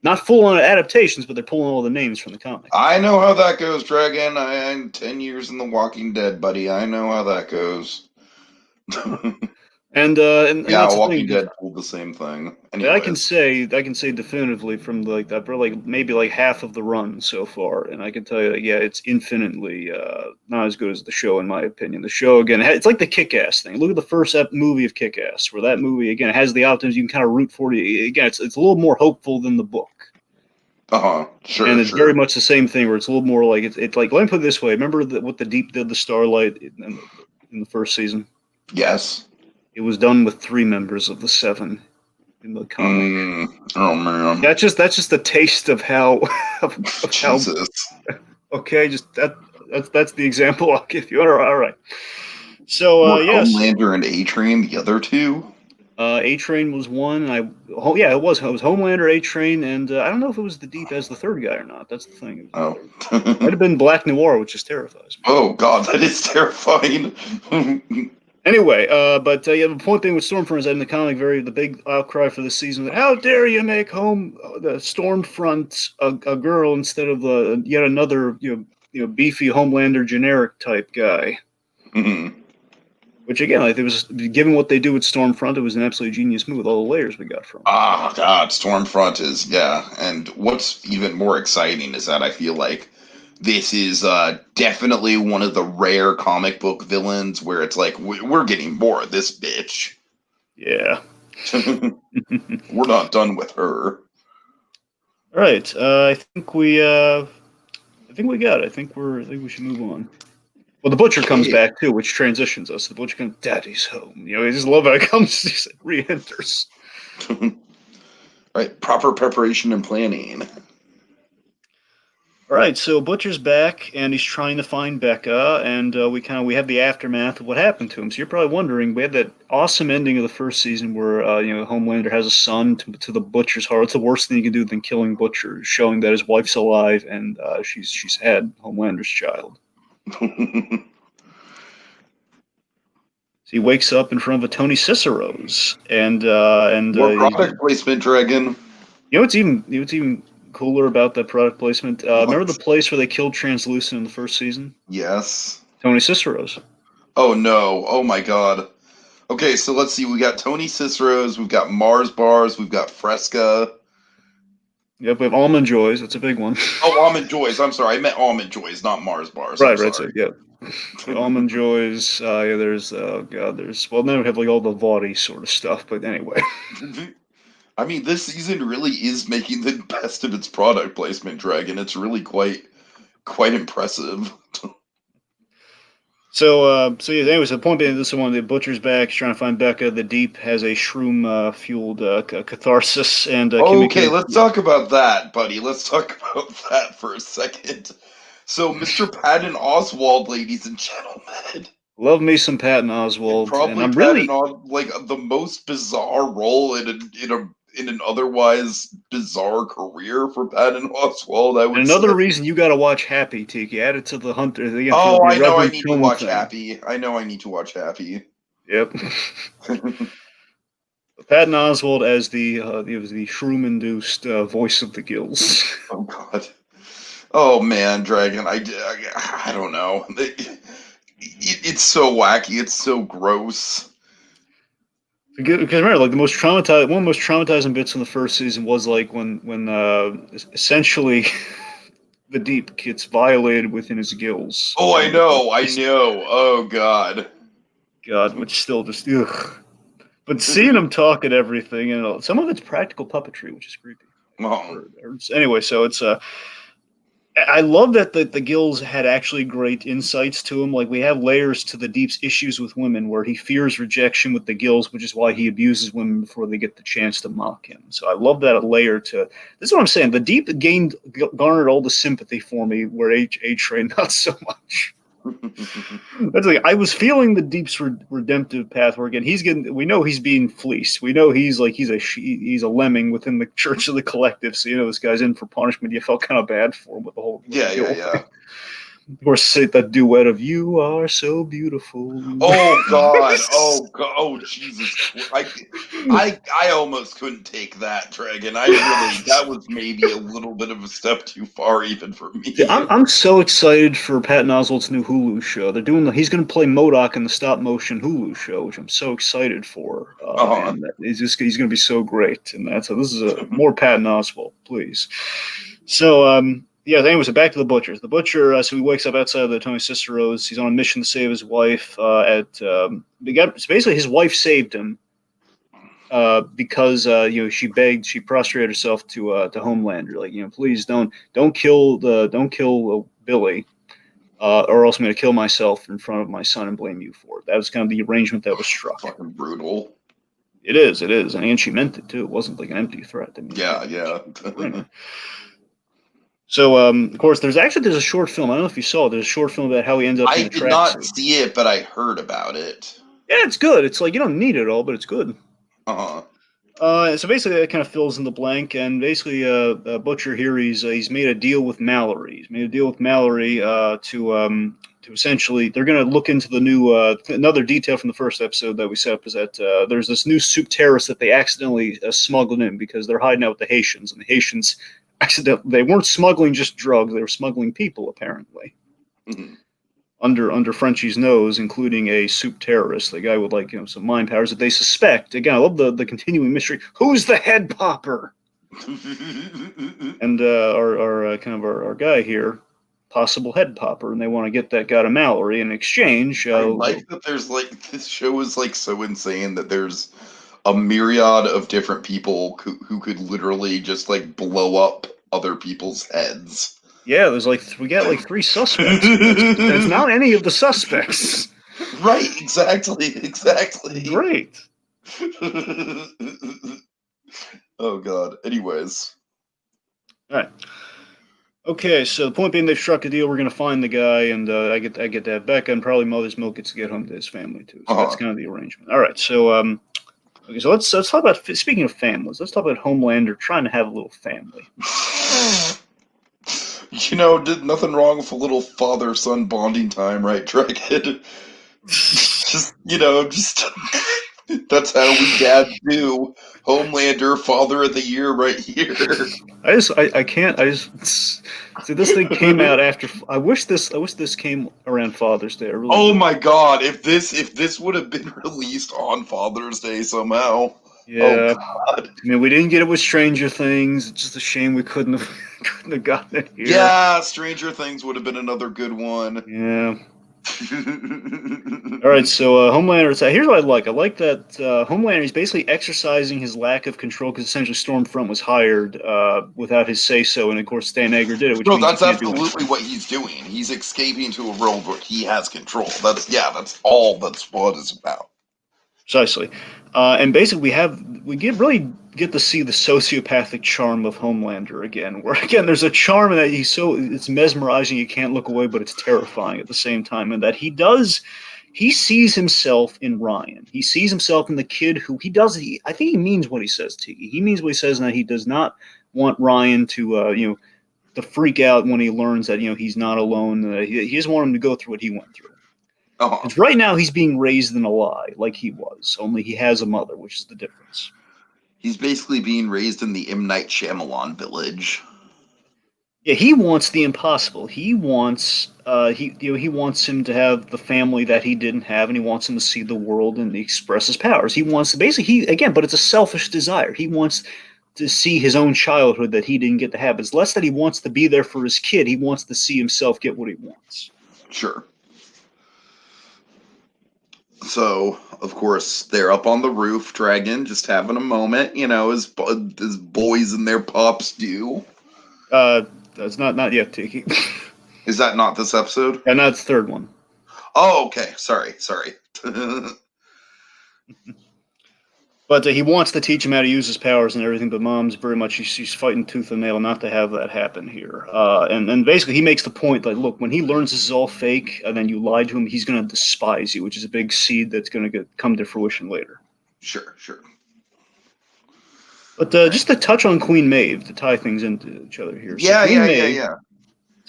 Not full on adaptations, but they're pulling all the names from the comic. I know how that goes, Dragon. I'm 10 years in The Walking Dead, buddy. I know how that goes. And Yeah, that's the Walking thing. Dead pulled the same thing. I Anyways. can say definitively from like that for like maybe like half of the run so far, and I can tell you that yeah, it's infinitely not as good as the show in my opinion. The show again, it's like the Kick-Ass thing. Look at the first movie of Kick-Ass, where that movie again has the optimism you can kind of root for. Again, it's a little more hopeful than the book. Sure, And it's very sure. much the same thing where it's a little more like it's like, let me put it this way. Remember what the Deep did the Starlight in the first season? Yes. It was done with 3 members of the 7 in the comic. Oh man. That's just a taste of how of how Jesus. okay, just that's the example I'll give you. All right. So Were yes, Homelander and A-Train the other two? A Train was one. Yeah, it was Homelander, A Train, and I don't know if it was the Deep as the third guy or not. That's the thing. Oh. Might have been Black Noir, which just terrifies me. Oh god, that is terrifying. Anyway, but yeah, the point thing with Stormfront is that in the comic, the big outcry for the season: how dare you make home the Stormfront a girl instead of the yet another beefy Homelander generic type guy. Which again, like it was given what they do with Stormfront, it was an absolutely genius move with all the layers we got from it. Ah, God, Stormfront is, yeah. And what's even more exciting is that I feel like this is definitely one of the rare comic book villains where it's like, we're getting more of this bitch. Yeah. We're not done with her. All right. I think we got it. I think we should move on. Well, the butcher comes Okay. back too, which transitions us. The butcher comes, Daddy's home. I just love how it comes. He re-enters. Right, proper preparation and planning. All right, so Butcher's back, and he's trying to find Becca, and we have the aftermath of what happened to him. So you're probably wondering, we had that awesome ending of the first season where Homelander has a son to the Butcher's heart. What's the worst thing you can do than killing Butcher, showing that his wife's alive and she's had Homelander's child. So he wakes up in front of a Tony Cicero's, and More product placement, Dragon. what's even cooler about that product placement? Remember the place where they killed Translucent in the first season? Yes. Tony Cicero's. Oh no. Oh my god. Okay, so let's see. We got Tony Cicero's, we've got Mars Bars, we've got Fresca. Yep, we have Almond Joys. That's a big one. Oh, Almond Joys. I'm sorry. I meant Almond Joys, not Mars Bars. I'm Right. So sorry. yeah, Almond Joys. Yeah, there's God, then we have like all the Vaughty sort of stuff. But anyway. I mean, this season really is making the best of its product placement, Dragon. It's really quite impressive. So yeah. Anyways, the point being, this is one of the butcher's back. He's trying to find Becca. The Deep has a shroom fueled catharsis and Okay, let's talk about that, buddy. Let's talk about that for a second. So, Mr. Patton Oswald, ladies and gentlemen, love me some Patton and Oswalt, and probably I'm Patton really on like the most bizarre role in an otherwise bizarre career for Patton Oswald, I and would say. another reason you got to watch Happy Tiki. Add it to the Hunter again for Oh, the I know I Reverend need to Tone watch thing. Happy. I know I need to watch Happy. Yep. Patton Oswald as the shroom-induced voice of the gills. Oh God. Oh man, Dragon. I don't know. It's so wacky. It's so gross. Because remember, like one of the most traumatizing bits in the first season was like when essentially the Deep gets violated within his gills. Oh, I And know. I know. Oh God. God, which still just ugh. But seeing him talk and everything, and some of it's practical puppetry, which is creepy. Oh. Anyway, so it's I love that the Gills had actually great insights to him. Like we have layers to the Deep's issues with women, where he fears rejection with the Gills, which is why he abuses women before they get the chance to mock him. So I love that layer to. This is what I'm saying. The Deep garnered all the sympathy for me, where A Train not so much. That's like I was feeling the Deep's redemptive path where again he's getting. We know he's being fleeced. We know he's he's a lemming within the Church of the Collective. So this guy's in for punishment. You felt kind of bad for him with the whole Yeah. Of course, that duet of "You Are So Beautiful." Oh God! Oh God! Oh Jesus! I almost couldn't take that, Dragon. That was maybe a little bit of a step too far even for me. I'm so excited for Patton Oswalt's new Hulu show. He's going to play MODOK in the stop motion Hulu show, which I'm so excited for. And he's going to be so great in that. So this is more Patton Oswalt, please. So yeah. Anyways, back to the butcher. The butcher. So he wakes up outside of the Tony Cicero's. He's on a mission to save his wife. So basically his wife saved him. because she prostrated herself to Homelander, like, please don't kill Billy, or else I'm going to kill myself in front of my son and blame you for it. That was kind of the arrangement that was struck. Fucking brutal. It is, and she meant it too. It wasn't like an empty threat. I mean, Yeah. So, of course, there's a short film. I don't know if you saw it. There's a short film about how he ended up in I a did not tracksuit. see it, but I heard about it. Yeah, it's good. It's like you don't need it all, but it's good. Uh-huh. So basically, that kind of fills in the blank. And basically, Butcher here, he's made a deal with Mallory. He's made a deal with Mallory to essentially, they're going to look into the new. Another detail from the first episode that we set up is that there's this new soup terrorist that they accidentally smuggled in because they're hiding out with the Haitians, and the Haitians they weren't smuggling just drugs; they were smuggling people apparently. Mm-hmm. Under Frenchie's nose, including a soup terrorist, the guy with some mind powers that they suspect. Again, I love the continuing mystery. Who's the head popper? And our guy here, possible head popper, and they want to get that guy to Mallory in exchange. I like that there's this show is so insane that there's a myriad of different people who could literally just blow up other people's heads. Yeah, we got 3 suspects. It's not any of the suspects. Right, exactly. Great. Oh god. Anyways. All right. Okay, so the point being, they've struck a deal. We're gonna find the guy, and I get to have Becca, and probably Mother's Milk gets to get home to his family too. So that's kind of the arrangement. All right, so okay, so let's talk about, speaking of families. Let's talk about Homelander trying to have a little family. Did nothing wrong with a little father-son bonding time, right, Dragon? just that's how we dads do. Homelander, Father of the Year, right here. I can't. See, this thing came out after. I wish this came around Father's Day. Really oh my god! If this would have been released on Father's Day somehow. Yeah. Oh god. I mean, we didn't get it with Stranger Things. It's just a shame we couldn't have gotten it here. Yeah, Stranger Things would have been another good one. Yeah. All right, so Homelander. Here's what I like. I like that Homelander is basically exercising his lack of control because essentially Stormfront was hired without his say-so, and of course Stan Edgar did it. Which no, means that's absolutely what he's doing. He's escaping to a world where he has control. That's all. That's what it's about. Precisely, and basically we really get to see the sociopathic charm of Homelander again. Where again, there's a charm that it's mesmerizing. You can't look away, but it's terrifying at the same time. And that he sees himself in Ryan. He sees himself in the kid who I think he means what he says. Tiki. He means what he says, and that he does not want Ryan to to freak out when he learns that he's not alone. He doesn't want him to go through what he went through. Because right now he's being raised in a lie, like he was. Only he has a mother, which is the difference. He's basically being raised in the M. Night Shyamalan village. Yeah, he wants the impossible. He wants he wants him to have the family that he didn't have, and he wants him to see the world and express his powers. He wants but it's a selfish desire. He wants to see his own childhood that he didn't get to have. It's less that he wants to be there for his kid. He wants to see himself get what he wants. Sure. So, of course, they're up on the roof, Dragon, just having a moment, as boys and their pops do. That's not yet, Tiki. Is that not this episode? And that's the third one. Oh, okay. Sorry. But he wants to teach him how to use his powers and everything, but Mom's very much, she's fighting tooth and nail not to have that happen here. And basically he makes the point that, look, when he learns this is all fake and then you lied to him, he's going to despise you, which is a big seed that's going to come to fruition later. Sure. But just to touch on Queen Maeve, to tie things into each other here. Yeah.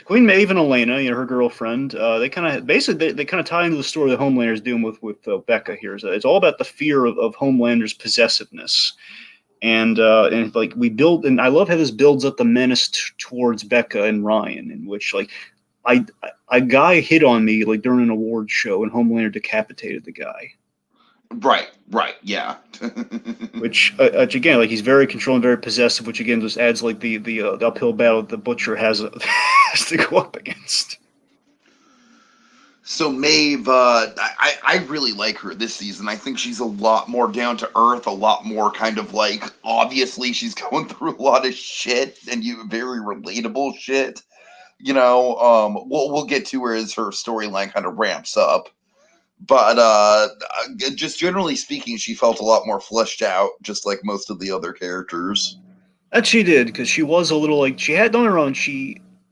Queen Maeve and Elena, her girlfriend, they kind of tie into the story that Homelander is dealing with Becca here. So it's all about the fear of Homelander's possessiveness, and we build, and I love how this builds up the menace towards Becca and Ryan, in which a guy hit on me during an award show, and Homelander decapitated the guy. Right, yeah. which again, he's very controlling, very possessive, which again just adds the uphill battle that the Butcher has to go up against. So Maeve, I really like her this season. I think she's a lot more down to earth, a lot more kind of like obviously she's going through a lot of shit and you very relatable shit. We'll get to her as her storyline kind of ramps up. But just generally speaking, she felt a lot more fleshed out, just like most of the other characters. That she did, because she was a little like she had on her own.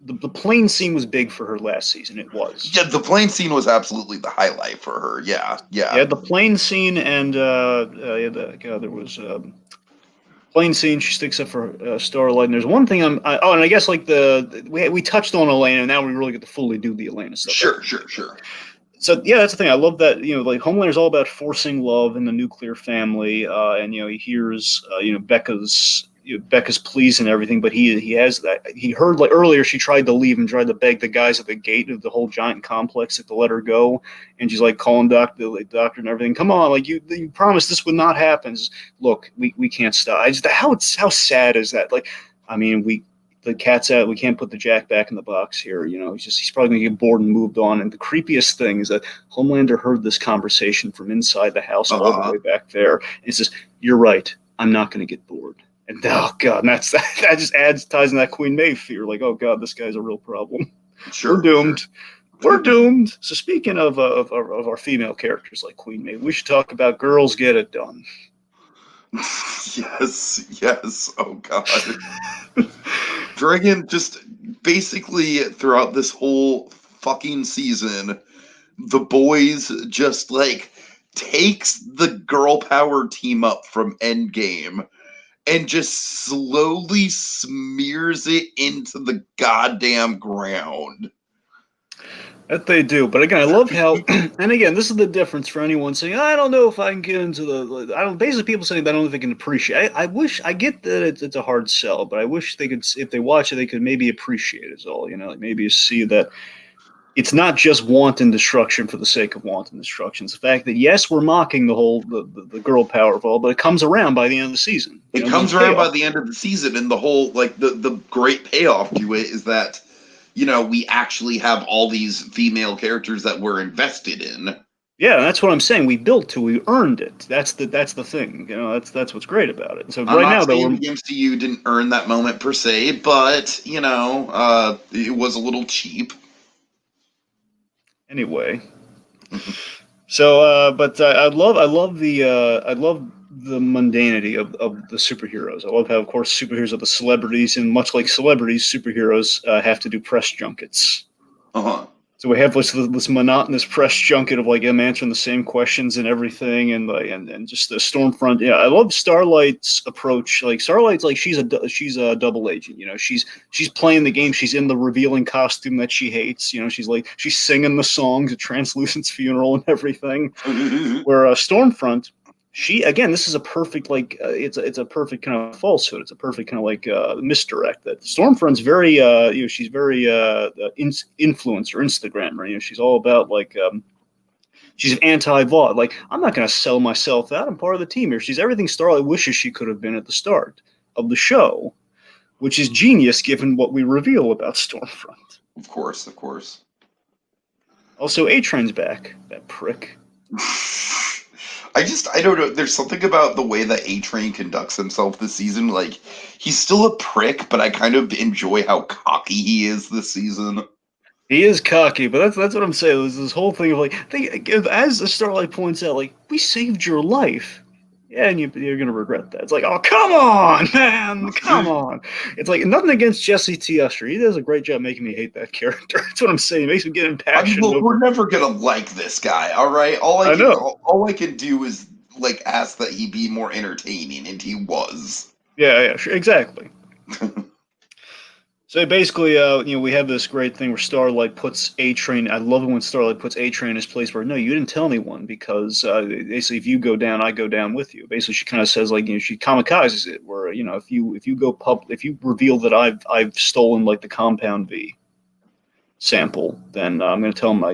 The plane scene was big for her last season. It was. Yeah, the plane scene was absolutely the highlight for her. Yeah, yeah. Yeah, the plane scene and there was plane scene. She sticks up for Starlight. And there's one thing and I guess like we touched on Elena, and now we really get to fully do the Elena stuff. Sure. So yeah, that's the thing. I love that like Homelander's all about forcing love in the nuclear family, and he hears Becca's pleas and everything, but he has that. He heard like earlier she tried to leave and tried to beg the guys at the gate of the whole giant complex to let her go, and she's like calling the doctor and everything. Come on, like you promised this would not happen. Look, we can't stop. How sad is that? Like, I mean, the cat's out. We can't put the Jack back in the box here. He's probably going to get bored and moved on. And the creepiest thing is that Homelander heard this conversation from inside the house all the way back there. And he says, "You're right. I'm not going to get bored." And oh god, and that just ties in that Queen Maeve fear. Like, oh god, this guy's a real problem. Sure, we're doomed. Sure. We're doomed. So speaking of our female characters like Queen Maeve, we should talk about Girls Get It Done. Yes. Oh god. Dragon just basically throughout this whole fucking season, the boys just like takes the girl power team up from Endgame and just slowly smears it into the goddamn ground. That they do, but again, I love how, and again, this is the difference for anyone saying, I don't know if I can get into basically people saying they don't know if they can appreciate. I get that it's a hard sell, but I wish they could, if they watch it, they could maybe appreciate it all, like maybe see that it's not just wanton destruction for the sake of wanton destruction. It's the fact that, yes, we're mocking the whole, the girl power of all, but it comes around by the end of the season. It comes around by the end of the season, and the whole, like, the great payoff to it is that, we actually have all these female characters that we're invested in. Yeah, that's what I'm saying. We built to, we earned it. That's the thing. That's what's great about it. So right now, though, the MCU didn't earn that moment per se, but it was a little cheap. Anyway, so but I love the mundanity of the superheroes. I love how, of course, superheroes are the celebrities, and much like celebrities, superheroes have to do press junkets. So we have this monotonous press junket of like them answering the same questions and everything, and just the Stormfront. Yeah, I love Starlight's approach. Like Starlight's like she's a double agent. She's playing the game. She's in the revealing costume that she hates. She's singing the songs at Translucent's funeral and everything. Where Stormfront, this is a perfect it's a perfect kind of falsehood. It's a perfect kind of like misdirect. That Stormfront's very she's very influencer Instagrammer. She's all about she's anti-VOD. Like, I'm not going to sell myself out. I'm part of the team here. She's everything Starlight wishes she could have been at the start of the show, which is genius given what we reveal about Stormfront. Of course. Also, A-Train's back. That prick. I don't know. There's something about the way that A-Train conducts himself this season. Like, he's still a prick, but I kind of enjoy how cocky he is this season. He is cocky, but that's what I'm saying. There's this whole thing of like, as Starlight points out, like, we saved your life. Yeah, and you're going to regret that. It's like, oh, come on, man, come on. It's like, nothing against Jesse T. Usher. He does a great job making me hate that character. That's what I'm saying. It makes me get impassioned. Look, we're never going to like this guy, all right? All I can do is, like, ask that he be more entertaining, and he was. Yeah, sure, exactly. So basically, we have this great thing where Starlight puts A-Train. I love it when Starlight puts A-Train in his place where, no, you didn't tell anyone, because basically if you go down, I go down with you. Basically, she kind of says she kamikazes it, where if you reveal that I've stolen like the Compound V sample, then I'm going to tell him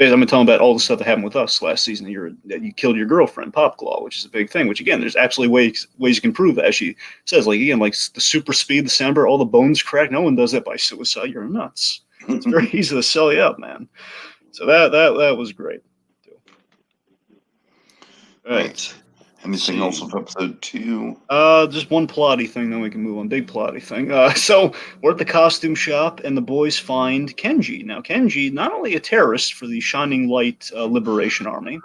I'm going to tell him about all the stuff that happened with us last season. That you killed your girlfriend, Popclaw, which is a big thing. Which again, there's absolutely ways you can prove that. As she says, like the super speed, the soundbar, all the bones cracked. No one does that by suicide. You're nuts. It's very easy to sell you up, man. So that was great. Right. Right. Let's Anything else see. with episode 2? Just one plotty thing, then we can move on. Big plotty thing. So we're at the costume shop, and the boys find Kenji. Now, Kenji, not only a terrorist for the Shining Light Liberation Army,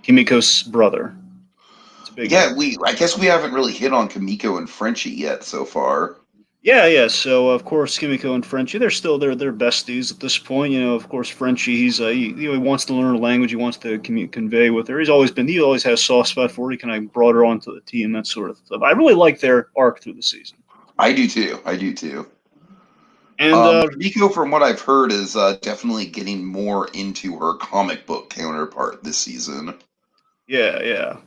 Kimiko's brother. It's a biggie. Yeah, I guess we haven't really hit on Kamiko and Frenchie yet so far. Yeah. So of course, Kimiko and Frenchie, they're besties at this point. You know, of course, Frenchie, he wants to learn a language. He wants to convey with her. He always has a soft spot for her. He kind of brought her onto the team, that sort of stuff. I really like their arc through the season. I do too. I do too. And Kamiko, from what I've heard, is definitely getting more into her comic book counterpart this season. yeah.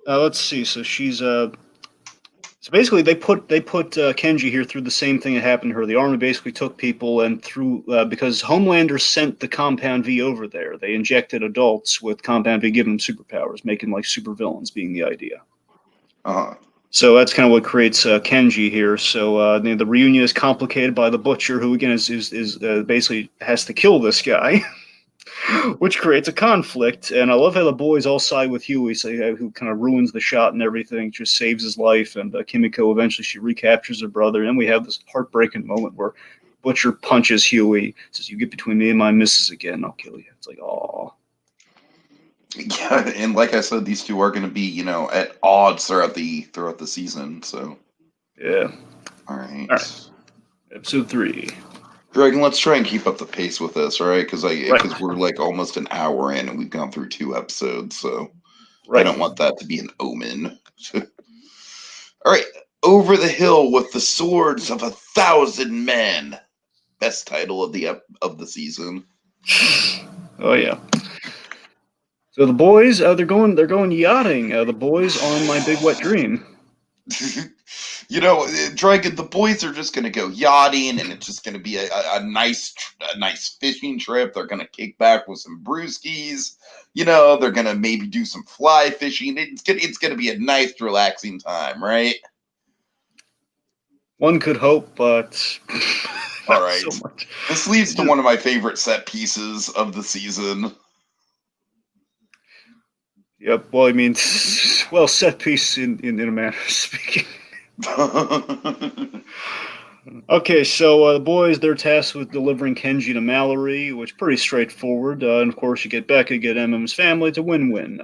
Let's see. So she's so basically they put Kenji here through the same thing that happened to her. The army basically took people and through because Homelander sent the Compound V over there. They injected adults with Compound V, giving them superpowers, making like supervillains being the idea. Uh-huh. So that's kind of what creates Kenji here. So the reunion is complicated by the Butcher, who again is basically has to kill this guy. Which creates a conflict, and I love how the boys all side with Huey, so, who kind of ruins the shot and everything, just saves his life, and Kimiko eventually she recaptures her brother, and we have this heartbreaking moment where Butcher punches Huey, says, "You get between me and my missus again, I'll kill you." It's like, oh. Yeah, and like I said, these two are going to be, at odds throughout the season. So, Yeah. all right. All right. Episode 3. Dragon, let's try and keep up the pace with this, all right? Because Right. we're like almost an hour in, and we've gone through 2 episodes, so I Right. don't want that to be an omen. All right, Over the Hill with the Swords of 1,000 Men. Best title of the season. Oh yeah. So the boys, they're going yachting. The boys on My Big Wet Dream. Dragon, the boys are just going to go yachting, and it's just going to be a nice fishing trip. They're going to kick back with some brewskis. They're going to maybe do some fly fishing. It's going to be a nice, relaxing time, right? One could hope, but All not right. so much. This leads to one of my favorite set pieces of the season. Yep. Well, I mean, well, set piece in a manner of speaking. Okay, so the boys, they're tasked with delivering Kenji to Mallory, which is pretty straightforward. And of course, you get Becca, get MM's family. It's a win-win.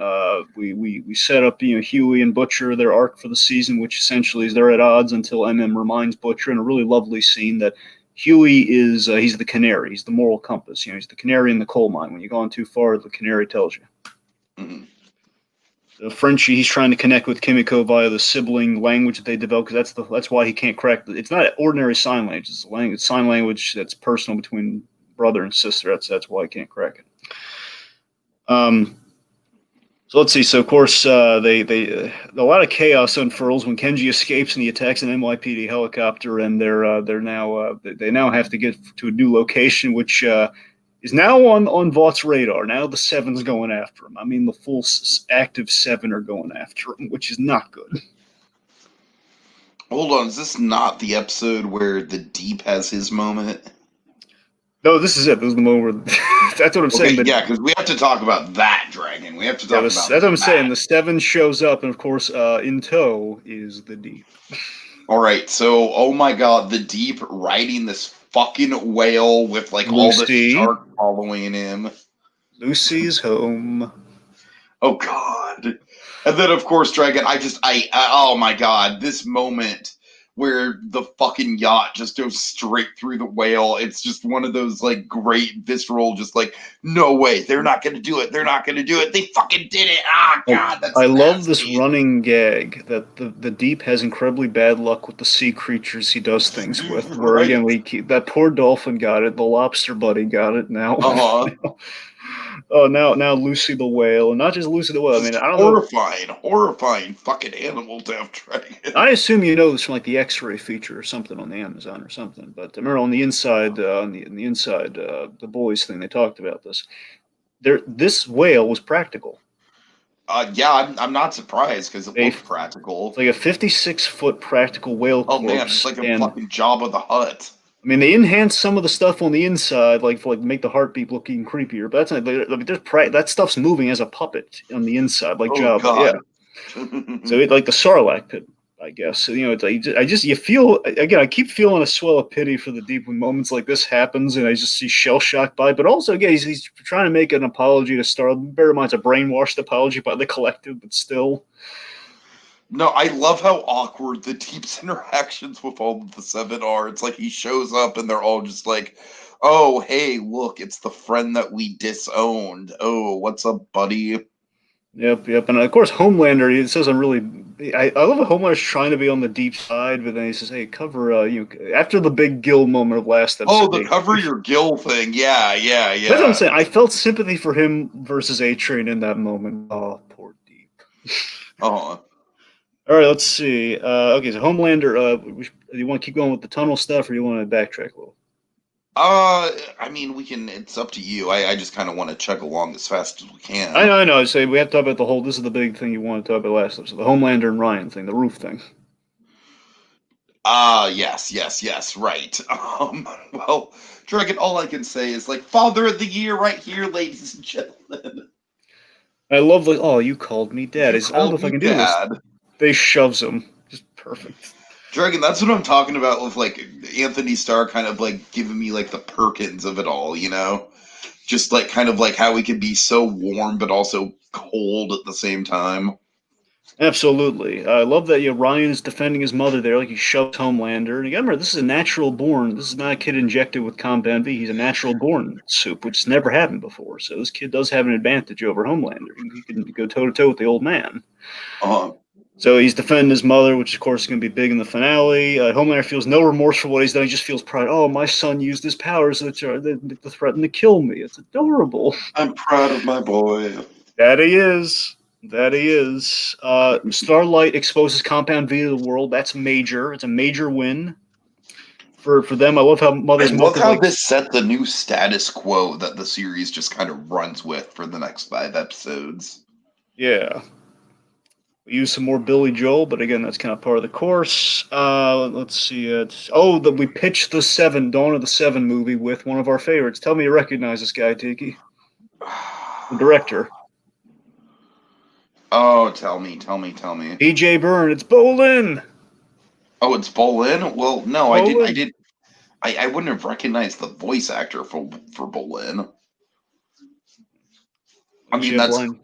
We set up Huey and Butcher, their arc for the season, which essentially is they're at odds until MM reminds Butcher in a really lovely scene that Huey is he's the canary, he's the moral compass. He's the canary in the coal mine. When you've gone too far, the canary tells you. Mm-hmm. Frenchie, he's trying to connect with Kimiko via the sibling language that they develop, because that's why he can't crack. It's not ordinary sign language. It's sign language that's personal between brother and sister. That's why he can't crack it. So let's see. So of course, a lot of chaos unfurls when Kenji escapes and he attacks an NYPD helicopter, and they now have to get to a new location, which is now on Vaught's radar. Now the Seven's going after him. I mean, the full active 7 are going after him, which is not good. Hold on, is this not the episode where the Deep has his moment? No, this is it. This is the moment where that's what I'm saying. Okay, yeah, because we have to talk about that, Dragon. We have to talk about that's what I'm saying. The 7 shows up, and of course, in tow is the Deep. All right, so oh my god, the Deep riding this fucking whale with like all the shark following him. Lucy's home. Oh god. And then of course, Dragon, oh my god, this moment where the fucking yacht just goes straight through the whale. It's just one of those like great visceral, just like, no way, they're not gonna do it. They're not gonna do it. They fucking did it. Ah, god, that's I nasty. love this running gag that the Deep has incredibly bad luck with the sea creatures he does things with. Where Right. again, that poor dolphin got it, the lobster buddy got it. Now, now Lucy the whale, and not just Lucy the whale. I mean, I don't know. Horrifying fucking animal death, Dragon. I assume you know this from like the X-ray feature or something on the Amazon or something. But remember on the inside, the boys thing, they talked about this. This whale was practical. Yeah, I'm not surprised because it looked practical. It's like a 56-foot practical whale corpse. Oh man, it's like a fucking Jabba the Hutt. I mean, they enhance some of the stuff on the inside, like for like make the heartbeat look even creepier. But that's not. I mean, that stuff's moving as a puppet on the inside, like Oh Jabba. Yeah. God. So it like the Sarlacc pit, I guess. So, it's like, I just you feel again. I keep feeling a swell of pity for the Deep when moments like this happens, and I just see shell shocked by. But also, again, he's trying to make an apology to Star. Bear in mind, it's a brainwashed apology by the collective, but still. No, I love how awkward the Deep's interactions with all of the seven are. It's like he shows up and they're all just like, "Oh, hey, look, it's the friend that we disowned. Oh, what's up, buddy?" Yep, yep. And of course, Homelander, it says I'm really. I love how Homelander's trying to be on the deep side, but then he says, hey, cover, after the big Gill moment of last Oh, episode. the Hey, cover your gill thing. Yeah, yeah, that's what I'm yeah. saying. I felt sympathy for him versus A Train in that moment. Oh, poor Deep. Oh, All right, let's see. Okay, so Homelander, do you want to keep going with the tunnel stuff or do you want to backtrack a little? I mean, we can. It's up to you. I just kind of want to chug along as fast as we I can. know, I know. I say we have to talk about the whole. This is the big thing you want to talk about last episode. The Homelander and Ryan thing, the roof thing. Yes, yes, yes. Right. Well, Dragon. All I can say is like Father of the Year right here, ladies and gentlemen. I love like, oh, you called me dad. You I don't know called if I me can do this. dad. They shoves him. Just perfect. Dragon, that's what I'm talking about with like Anthony Starr kind of like giving me like the Perkins of it all, you know? Just like kind of like how he can be so warm but also cold at the same time. Absolutely. I love that Ryan is defending his mother there, like he shoves Homelander. And you gotta remember, this is a natural born. This is not a kid injected with Compound V. He's a natural born soup, which has never happened before. So this kid does have an advantage over Homelander. He can go toe to toe with the old man. Uh, So he's defending his mother, which of course is going to be big in the finale. Homelander feels no remorse for what he's done. He just feels pride. Oh, my son used his powers to threaten to kill me. It's adorable. I'm proud of my boy. That he is. That he is. Starlight exposes Compound V to the world. That's major. It's a major win for them. I love how I Mother's Milk love is how like, this set the new status quo that the series just kind of runs with for the next 5 episodes. yeah. We use some more Billy Joel, but again, that's kind of part of the course. Let's see. We pitched the Dawn of the Seven movie with one of our favorites. Tell me you recognize this guy, Tiki, the director. Oh, tell me, tell me, tell me. PJ Byrne. It's Bolin. Oh, it's Bolin? Well, no, I didn't. I Bolin. did. I wouldn't have recognized the voice actor for Bolin. I Unless you mean, have blind.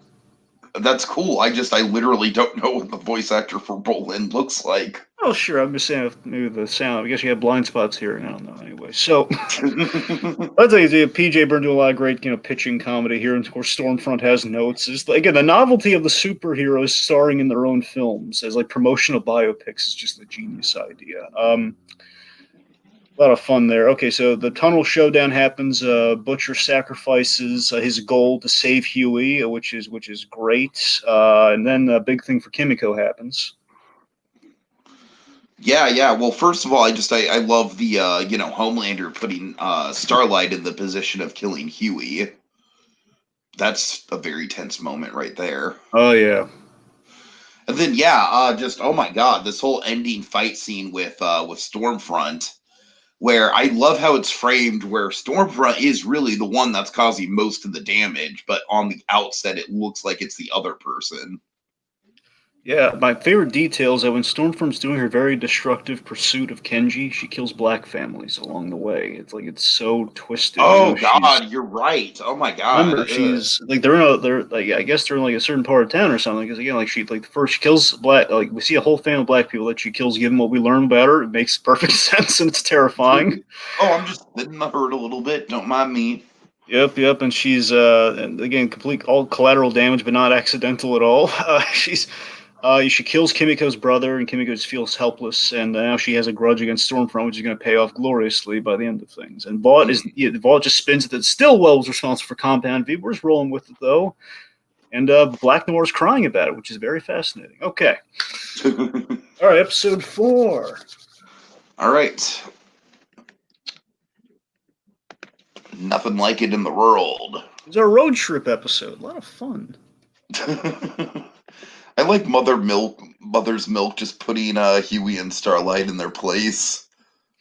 that's cool. I literally don't know what the voice actor for Bolin looks like. Oh, sure. I'm just saying if maybe the sound. I guess you have blind spots here, and I don't know. Anyway, so I'd say PJ Byrne doing a lot of great, pitching comedy here, and of course Stormfront has notes. It's again the novelty of the superheroes starring in their own films as like promotional biopics is just a genius idea. A lot of fun there. Okay, so the tunnel showdown happens. Butcher sacrifices his goal to save Huey, which is great. And then a big thing for Kimiko happens. Yeah, yeah. Well, first of all, I love the Homelander putting Starlight in the position of killing Huey. That's a very tense moment right there. Oh yeah, And then yeah, just oh my god, this whole ending fight scene with Stormfront, where I love how it's framed, where Stormfront is really the one that's causing most of the damage, but on the outset it looks like it's the other person. yeah. My favorite detail is that when Stormfront's doing her very destructive pursuit of Kenji, she kills black families along the way. It's like it's so twisted. Oh She's god, you're right. Oh my god. remember she's like they're like I guess they're in like a certain part of town or something because again like she like the first she kills black like we see a whole family of black people that she kills given what we learn about her it makes perfect sense and it's terrifying. Oh, I'm just thinning the hurt a little bit. Don't mind me. Yep, and she's and again complete all collateral damage but not accidental at all. She kills Kimiko's brother and Kimiko just feels helpless and now she has a grudge against Stormfront which is going to pay off gloriously by the end of things. And Vought just spins it that Stillwell was responsible for Compound V. We're just rolling with it though. And Black Noir's crying about it, which is very fascinating. Okay. All right, episode 4. All right. Nothing like it in the world. It's our road trip episode. A lot of fun. I like Mother's Milk just putting Huey and Starlight in their place.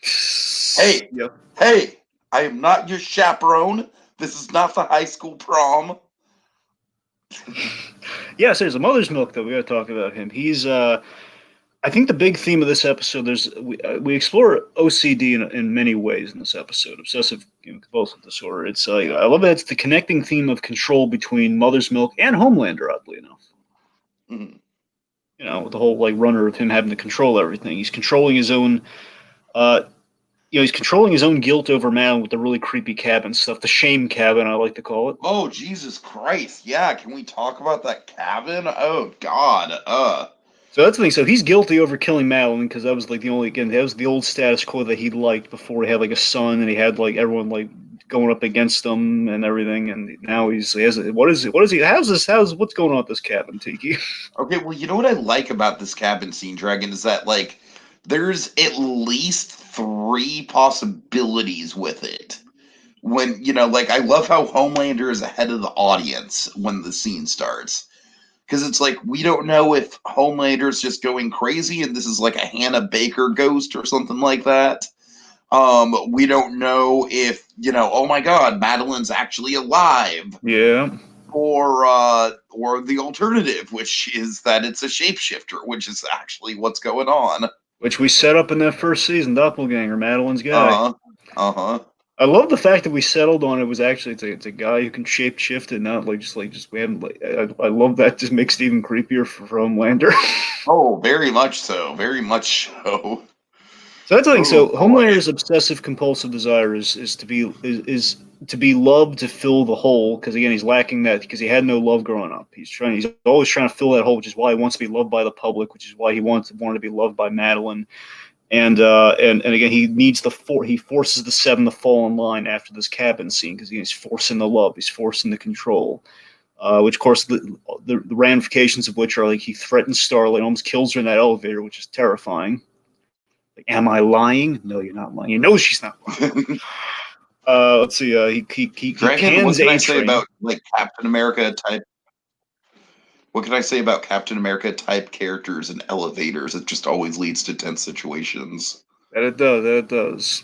Hey, Yep. hey, I am not your chaperone. This is not the high school prom. Yeah, so there's a mother's milk though. We got to talk about him. He's I think the big theme of this episode, we explore OCD in many ways in this episode, obsessive compulsive disorder. It's I love that it's the connecting theme of control between Mother's Milk and Homelander. Oddly enough, Mhm. with the whole like runner of him having to control everything. He's controlling his own, uh, he's controlling his own guilt over Mal with the really creepy cabin stuff, the shame cabin I like to call it. Oh, Jesus Christ. Yeah, can we talk about that cabin? Oh, God. So that's the thing. So he's guilty over killing Madeline because that was like the only again that was the old status quo that he liked before he had like a son and he had like everyone like going up against him and everything. And now he has what is it? What is he? How's what's going on at this cabin, Tiki? Okay, well, you know what I like about this cabin scene, Dragon, is that, like, there's at least three possibilities with it. When, like, I love how Homelander is ahead of the audience when the scene starts. Because it's like, we don't know if Homelander's just going crazy and this is like a Hannah Baker ghost or something like that. We don't know if, oh my God, Madeline's actually alive. Yeah. Or the alternative, which is that it's a shapeshifter, which is actually what's going on. Which we set up in that first season, Doppelganger, Madeline's guy. Uh-huh. Uh-huh. I love the fact that we settled on it was actually it's a guy who can shape shift and not like just we haven't like I love that just makes it even creepier for Homelander. Oh, very much so. Very much so. So that's the thing. Oh So boy. Homelander's obsessive compulsive desire is to be loved to fill the hole because again he's lacking that because he had no love growing up. He's always trying to fill that hole, which is why he wants to be loved by the public, which is why he wanted to be loved by Madeline. And again he forces the seven to fall in line after this cabin scene because he's forcing the love, he's forcing the control. Which of course the ramifications of which are like he threatens Starlight, almost kills her in that elevator, which is terrifying. Like, am I lying? No, you're not lying. You know she's not lying. Let's see. He Dragon, what cans can I A say Train. about like Captain America type? What can I say about Captain America type characters in elevators? It just always leads to tense situations. That it does. That it does.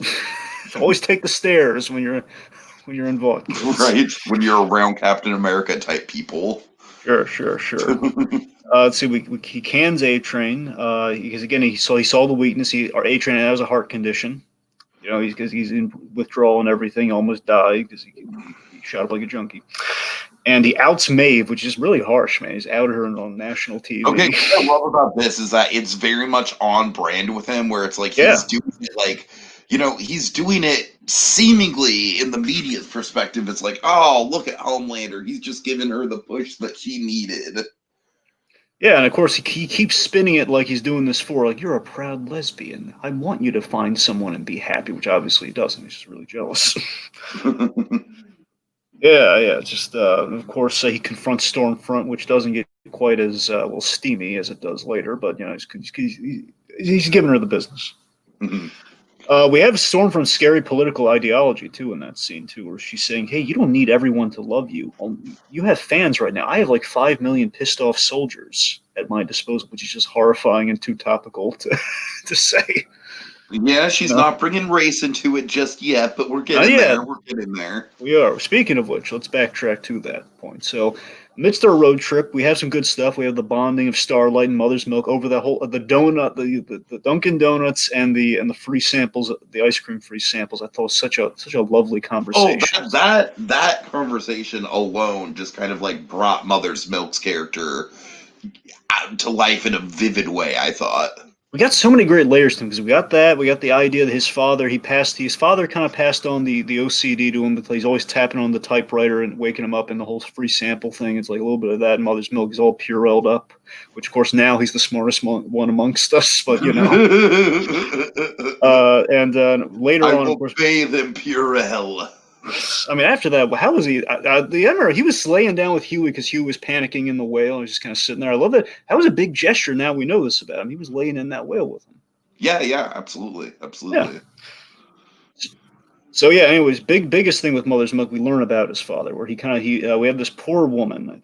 Always take the stairs when you're in vaudeville. Right? When you're around Captain America type people. Sure. Let's see. He cans A Train because again he saw the weakness. Our A Train has a heart condition. He's in withdrawal and everything. He almost died because he shot up like a junkie. And he outs Maeve, which is really harsh, man. He's outed her on national Okay, TV. what I love about this is that it's very much on brand with him, where it's like he's Yeah, doing it like, he's doing it seemingly in the media's perspective. It's like, oh, look at Homelander. He's just giving her the push that she needed. yeah, and of course he keeps spinning it like he's doing this for like you're a proud lesbian. I want you to find someone and be happy, which obviously he doesn't. He's just really jealous. Yeah. Just of course he confronts Stormfront, which doesn't get quite as steamy as it does later, but he's giving her the business. We have Stormfront's scary political ideology too in that scene too, where she's saying, "Hey, you don't need everyone to love you. You have fans right now. I have like 5 million pissed off soldiers at my disposal," which is just horrifying and too topical to to say. Yeah, she's No, not bringing race into it just yet, but we're not getting yet. there. We're getting there. We are. Speaking of which, let's backtrack to that point. So, amidst our road trip, we have some good stuff. We have the bonding of Starlight and Mother's Milk over the whole the donut, the Dunkin' Donuts and the free samples, the ice cream free samples. I thought was such a lovely Oh, conversation. that conversation alone just kind of like brought Mother's Milk's character out to life in a vivid way, I thought. We got so many great layers to him because we got the idea that his father kind of passed on the OCD to him, but he's always tapping on the typewriter and waking him up in the whole free sample thing. It's like a little bit of that. And Mother's Milk is all Purelled up, which of course now he's the smartest one amongst us. But and later I on, of will course, bathe in Purell. I mean, after that, how was he? The Emperor, he was laying down with Huey because Huey was panicking in the whale. And he was just kind of sitting there. I love that. That was a big gesture. Now we know this about him. He was laying in that whale with him. Yeah, absolutely, Yeah. absolutely. So yeah, anyways, biggest thing with Mother's Milk we learn about his father, where we have this poor woman,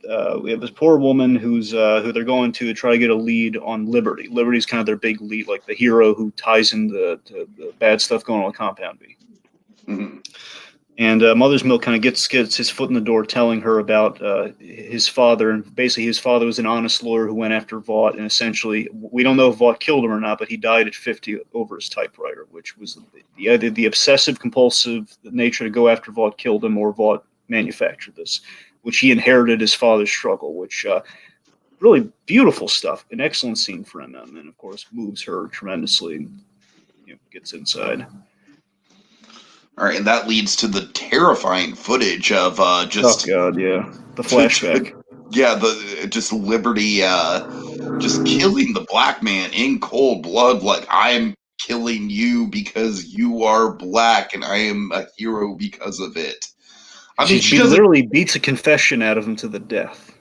who they're going to try to get a lead on Liberty. Liberty's kind of their big lead, like the hero who ties in the bad stuff going on with Compound B. Mhm. And Mother's Milk kind of gets his foot in the door, telling her about his father, and basically his father was an honest lawyer who went after Vought, and essentially we don't know if Vought killed him or not, but he died at 50 over his typewriter, which was either the obsessive compulsive nature to go after Vought killed him, or Vought manufactured this, which he inherited his father's struggle, which really beautiful stuff, an excellent scene for him, and of course moves her tremendously, and, gets inside. All right, and that leads to the terrifying footage of Oh just God, yeah, the flashback. yeah, the just Liberty just killing the black man in cold blood. Like, I'm killing you because you are black, and I am a hero because of it. I mean, Literally beats a confession out of him to the death.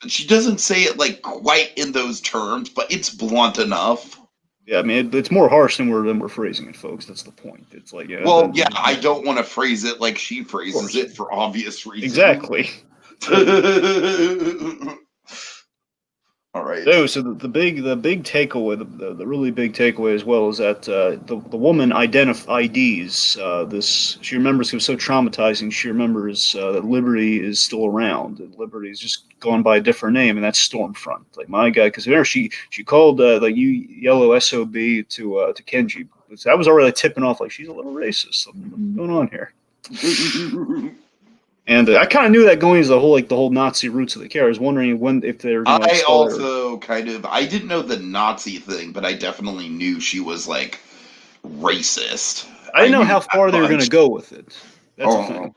she doesn't say it like quite in those terms, but it's blunt enough. Yeah, I mean it's more harsh than we're phrasing it, folks. That's the point. It's like Well, yeah, I don't want to phrase it like she phrases course. it for obvious reasons. Exactly. All right. So the big takeaway, the really big takeaway as well is that the woman IDs this. She remembers it was so traumatizing. She remembers that Liberty is still around, and Liberty is just gone by a different name, and that's Stormfront. Like, my God, because remember she called like you yellow SOB to Kenji. So that was already like, tipping off like she's a little racist. Something going on here. And I kind of knew that going into the whole Nazi roots of the character. I was wondering if they're going to I spell it. also I didn't know the Nazi thing, but I definitely knew she was like racist. I I didn't know knew how that far they were going to much. go with it. That's the Oh, thing.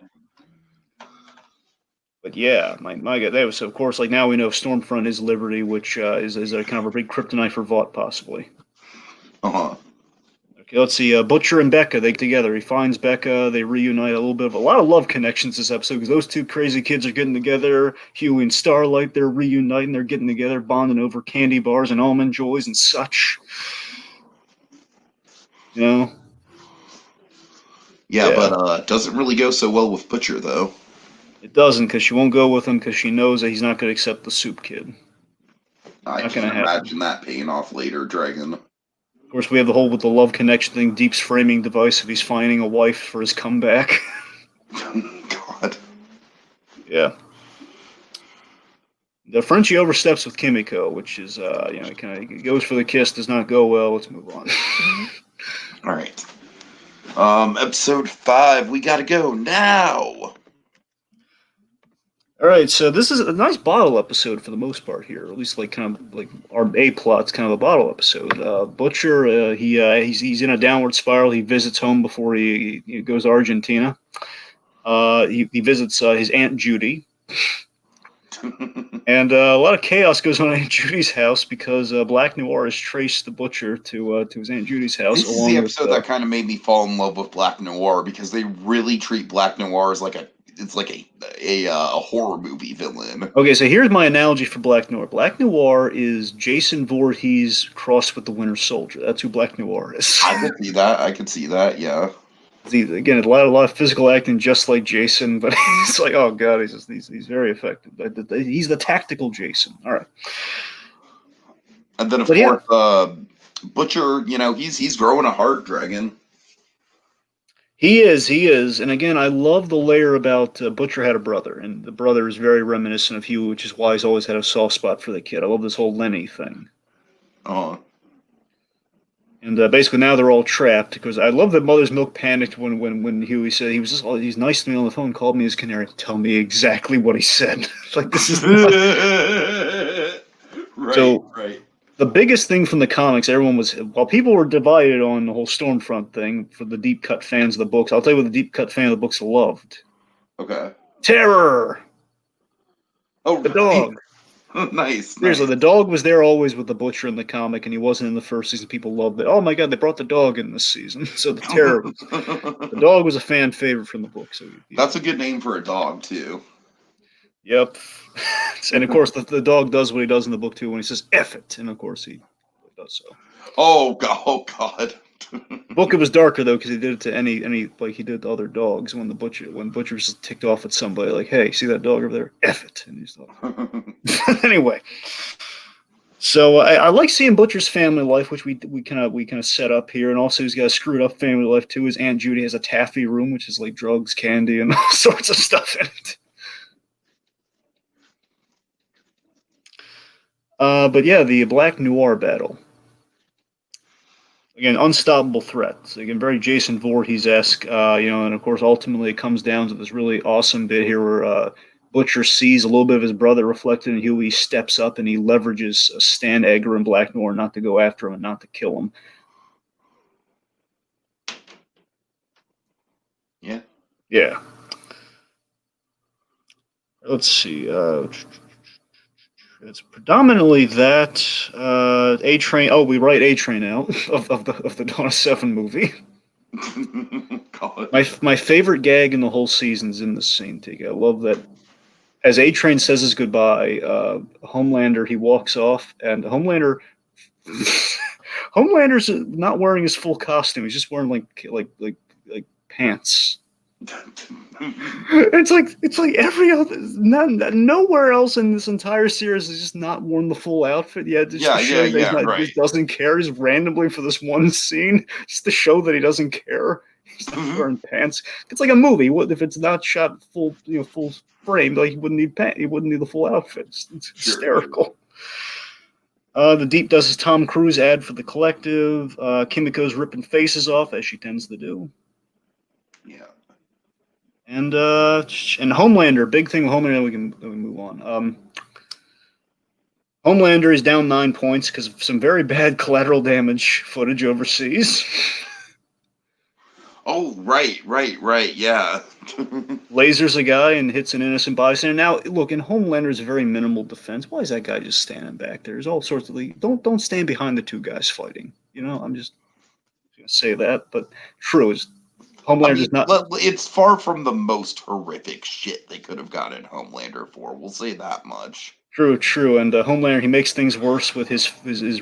But yeah, my God, that was, of course, like, now we know Stormfront is Liberty, which is a kind of a big kryptonite for Vought, possibly. uh-huh. Okay, let's see. Butcher and Becca, they get together. He finds Becca. They reunite. A lot of love connections this episode, because those two crazy kids are getting together. Huey and Starlight, they're reuniting. They're getting together, bonding over candy bars and almond joys and such. You know? Yeah, Yeah. but doesn't really go so well with Butcher though. It doesn't, because she won't go with him, because she knows that he's not going to accept the soup kid. I Not going can't to happen. imagine that paying off later, Dragon. Of course, we have the whole with the love connection thing, Deep's framing device if he's finding a wife for his comeback. God. Yeah. The Frenchie oversteps with Kimiko, which is, he kind of goes for the kiss, does not go well. Let's move on. All right. Episode 5. We gotta go now. All right, so this is a nice bottle episode for the most part here. At least, like, kind of like our A plot's kind of a bottle episode. Butcher, he's in a downward spiral. He visits home before he goes to Argentina. He visits his Aunt Judy. And a lot of chaos goes on at Aunt Judy's house, because Black Noir has traced the Butcher to his Aunt Judy's house, This is the along with episode that kind of made me fall in love with Black Noir, because they really treat Black Noir as like a horror movie villain. Okay, so here's my analogy for Black Noir. Black Noir is Jason Voorhees crossed with the Winter Soldier. That's who Black Noir is. I could see that. I could see that. Yeah. Again, a lot of physical acting, just like Jason, but it's like, oh God, he's very effective. He's the tactical Jason. All right, And then of but yeah, course, Butcher. He's growing a heart, Dragon. he is, and again, I love the layer about Butcher had a brother, and the brother is very reminiscent of Huey, which is why he's always had a soft spot for the kid. I love this whole Lenny thing. Oh. And basically now they're all trapped, because I love that Mother's Milk panicked when Huey said he's nice to me on the phone, called me his canary. Tell me exactly what he said. Like, this is not... Right. So right. the biggest thing from the comics, while people were divided on the whole Stormfront thing, for the deep cut fans of the books, I'll tell you what the deep cut fan of the books loved. Okay. Terror. Oh, The right. dog. Nice. Seriously, Nice. the dog was there always with the Butcher in the comic, and he wasn't in the first season. People loved it. Oh my God, they brought the dog in this season. So the dog was a fan favorite from the book. So That's a good name for a dog too. yep. And of course, the dog does what he does in the book too when he says "F it," and of course he does so. Oh God! Oh God! Book it was darker though because he did it to any like he did to other dogs when butcher's ticked off at somebody like, hey, see that dog over there? F it, and he's like, anyway. So I like seeing Butcher's family life, which we kind of set up here, and also he's got a screwed up family life too. His Aunt Judy has a taffy room, which is like drugs, candy, and all sorts of stuff in it. But yeah, the Black Noir battle. Again, unstoppable threats. Again, very Jason Voorhees-esque, and of course, ultimately it comes down to this really awesome bit here where Butcher sees a little bit of his brother reflected in Huey, steps up, and he leverages Stan Edgar and Black Noir not to go after him and not to kill him. Yeah. Yeah. Let's see. It's predominantly that A Train. Oh, we write A Train out of the Dawn of Seven movie. My favorite gag in the whole season is in this scene. Tika. I love that. As A Train says his goodbye, Homelander he walks off, and Homelander's not wearing his full costume. He's just wearing like pants. It's like every other nowhere else in this entire series has just not worn the full outfit yet. Just doesn't care. He's randomly for this one scene, just to show that he doesn't care. He's not wearing pants. It's like a movie. What if it's not shot full frame? Like he wouldn't need pants. He wouldn't need the full outfit. It's hysterical. The Deep does his Tom Cruise ad for the Collective. Kimiko's ripping faces off as she tends to do. Yeah. And Homelander, big thing with Homelander. We can move on. Homelander is down 9 points because of some very bad collateral damage footage overseas. Oh, right, yeah. Lasers a guy and hits an innocent bystander. Now, look, in Homelander's very minimal defense, why is that guy just standing back there? There's all sorts of don't stand behind the two guys fighting. I'm just gonna say that, but true is. Homelander's not. It's far from the most horrific shit they could have gotten Homelander for. We'll say that much. True. And Homelander, he makes things worse with his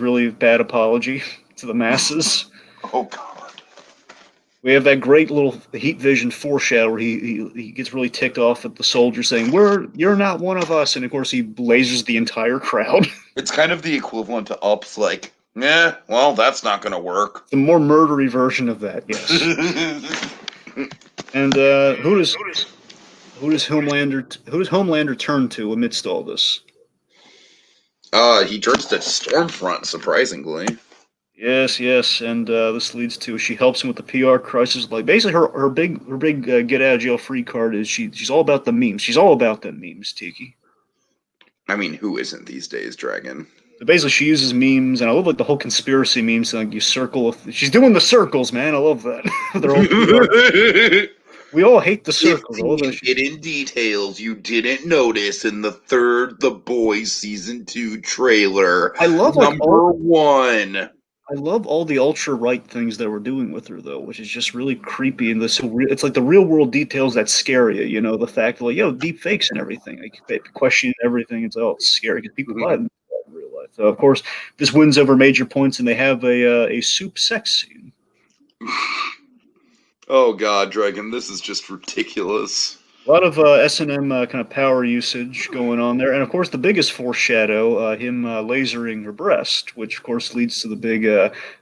really bad apology to the masses. Oh, God. We have that great little heat vision foreshadow where he gets really ticked off at the soldier saying, you're not one of us. And, of course, he lasers the entire crowd. It's kind of the equivalent to Up's, like, well, that's not going to work. The more murdery version of that, yes. And who does Homelander turn to amidst all this? He turns to Stormfront, surprisingly. Yes, and this leads to she helps him with the PR crisis. Like basically, her big get out of jail free card is she's all about the memes. She's all about them memes, Tiki. I mean, who isn't these days, Dragon? So basically, she uses memes, and I love like the whole conspiracy memes. Like you circle, she's doing the circles, man. I love that. They're all PR. We all hate the circles. In details you didn't notice in the third The Boys season 2 trailer. I love number 1. I love all the ultra right things that we're doing with her though, which is just really creepy. And it's like the real world details that scare you. The fact that deep fakes and everything, like questioning everything. It's scary because people buy them in real life. So of course, this wins over major points, and they have a soup sex scene. Oh God, Dragon, this is just ridiculous. A lot of S&M kind of power usage going on there. And, of course, the biggest foreshadow, him lasering her breast, which, of course, leads to the big,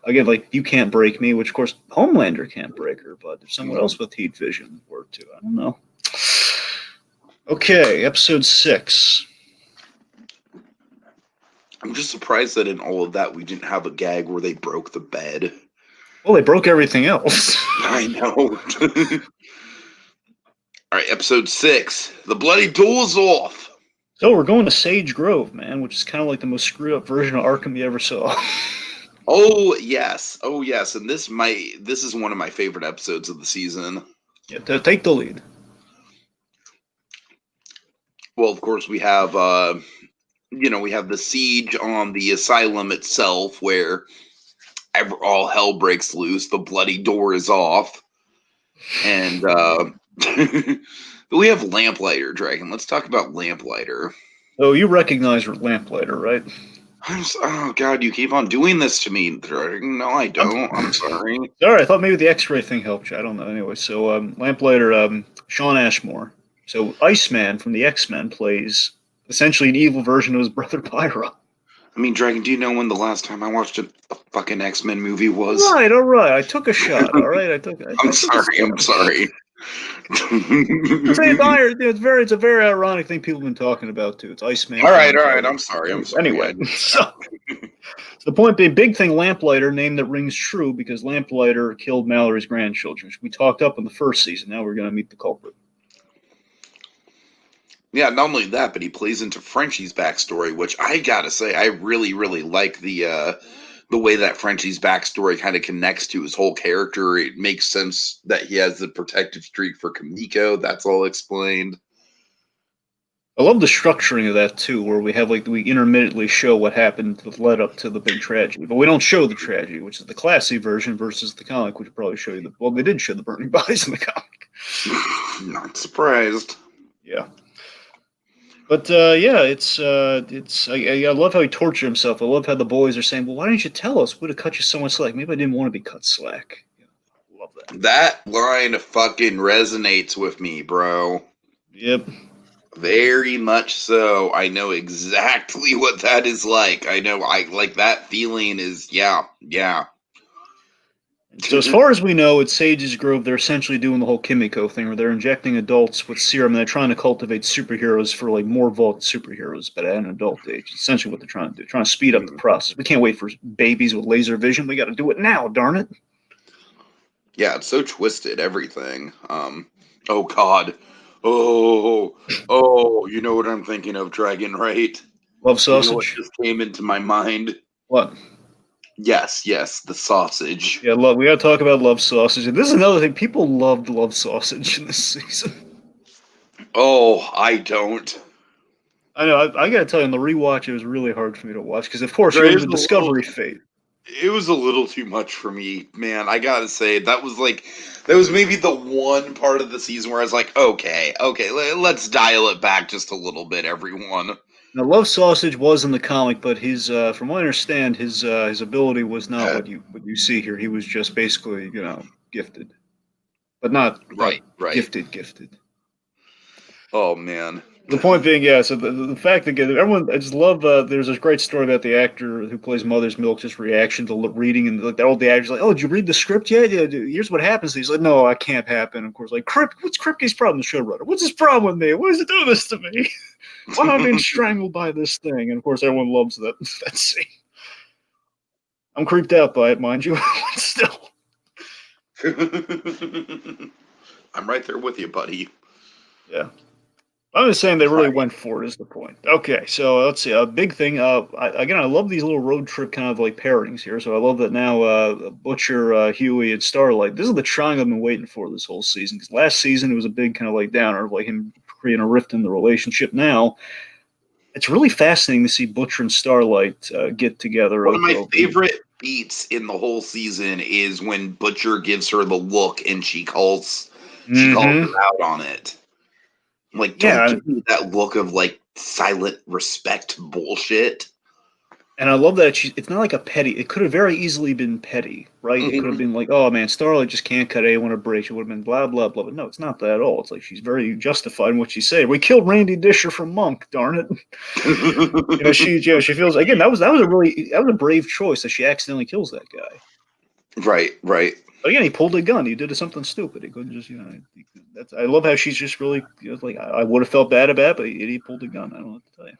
again, like, you can't break me, which, of course, Homelander can't break her. But if someone else with heat vision were to, I don't know. Okay, episode 6. I'm just surprised that in all of that we didn't have a gag where they broke the bed. Well, they broke everything else. I know. All right, episode 6. The bloody door's off. So we're going to Sage Grove, man, which is kind of like the most screwed up version of Arkham you ever saw. Oh yes, and this is one of my favorite episodes of the season. Yeah, take the lead. Well, of course we have we have the siege on the asylum itself, where all hell breaks loose. The bloody door is off, and we have Lamplighter, Dragon. Let's talk about Lamplighter. Oh, you recognize Lamplighter, right? Oh God, you keep on doing this to me. No, I don't. I'm sorry. All right, I thought maybe the X-ray thing helped you. I don't know. Anyway, so Lamplighter, Sean Ashmore. So Iceman from the X-Men plays essentially an evil version of his brother Pyro. I mean, Dragon, do you know when the last time I watched a fucking X-Men movie was? All right. I took a shot. All right, I took I'm sorry. I'm sorry. It's a very ironic thing people have been talking about too. It's Iceman. All right. I'm sorry. I'm sorry. Anyway, so the point being, big thing, Lamplighter, name that rings true because Lamplighter killed Mallory's grandchildren, which we talked up in the first season. Now we're going to meet the culprit. Yeah, not only that, but he plays into Frenchie's backstory, which I gotta say, I really, really like the way that Frenchie's backstory kind of connects to his whole character. It makes sense that he has the protective streak for Kamiko. That's all explained. I love the structuring of that too, where we have we intermittently show what happened that led up to the big tragedy, but we don't show the tragedy, which is the classy version versus the comic, which would probably show you they did show the burning bodies in the comic. Not surprised. Yeah. But it's I love how he tortured himself. I love how the boys are saying, "Well, why didn't you tell us? Would have cut you so much slack." Maybe I didn't want to be cut slack. Love that. That line fucking resonates with me, bro. Yep. Very much so. I know exactly what that is like. I know I like that feeling is yeah. So as far as we know, at Sage's Grove, they're essentially doing the whole Kimiko thing, where they're injecting adults with serum and they're trying to cultivate superheroes for more vault superheroes, but at an adult age. It's essentially what they're trying to do, trying to speed up the process. We can't wait for babies with laser vision. We got to do it now, darn it. Yeah, it's so twisted, everything. Oh God. Oh, you know what I'm thinking of, Dragon, right? Love sausage. You know what just came into my mind? What? Yes, the sausage. Yeah, we got to talk about love sausage. And this is another thing. People loved love sausage in this season. Oh, I don't. I know. I got to tell you, on the rewatch, it was really hard for me to watch because, of course, you're in the Discovery fate. It was a little too much for me, man. I gotta say, that was maybe the one part of the season where I was like, okay, let's dial it back just a little bit, everyone. Now, Love Sausage was in the comic, but from what I understand, his ability was not what you see here. He was just basically, gifted, but not right. Gifted. Oh man. The point being, yeah. So the fact that everyone, I just love. There's this great story about the actor who plays Mother's Milk, just reaction to reading, and all the actors like, "Oh, did you read the script yet? Yeah, dude, here's what happens." He's like, "No, I can't happen." Of course, like, what's Kripke's problem? The showrunner. What's his problem with me? Why is it doing this to me? Why am I being strangled by this thing? And of course, everyone loves that scene. I'm creeped out by it, mind you. Still, I'm right there with you, buddy. Yeah. I'm just saying they really went for it is the point. Okay, so let's see. A big thing. I love these little road trip kind of pairings here. So I love that now Butcher, Huey, and Starlight. This is the triangle I've been waiting for this whole season. Because last season it was a big kind of downer, him creating a rift in the relationship. Now it's really fascinating to see Butcher and Starlight get together. One of my favorite beats in the whole season is when Butcher gives her the look and she calls her out on it. Don't give me that look of silent respect bullshit. And I love that it's not like a petty. It could have very easily been petty, right? It could have been like, "Oh man, Starlight just can't cut anyone a break." It would have been blah blah blah. But no, it's not that at all. It's like she's very justified in what she said. We killed Randy Disher from Monk. Darn it. She feels again. That was a brave choice that she accidentally kills that guy. Right. But again, he pulled a gun. He did something stupid. He couldn't just, I love how she's just really, I would have felt bad about it, but he pulled a gun. I don't know what to tell you.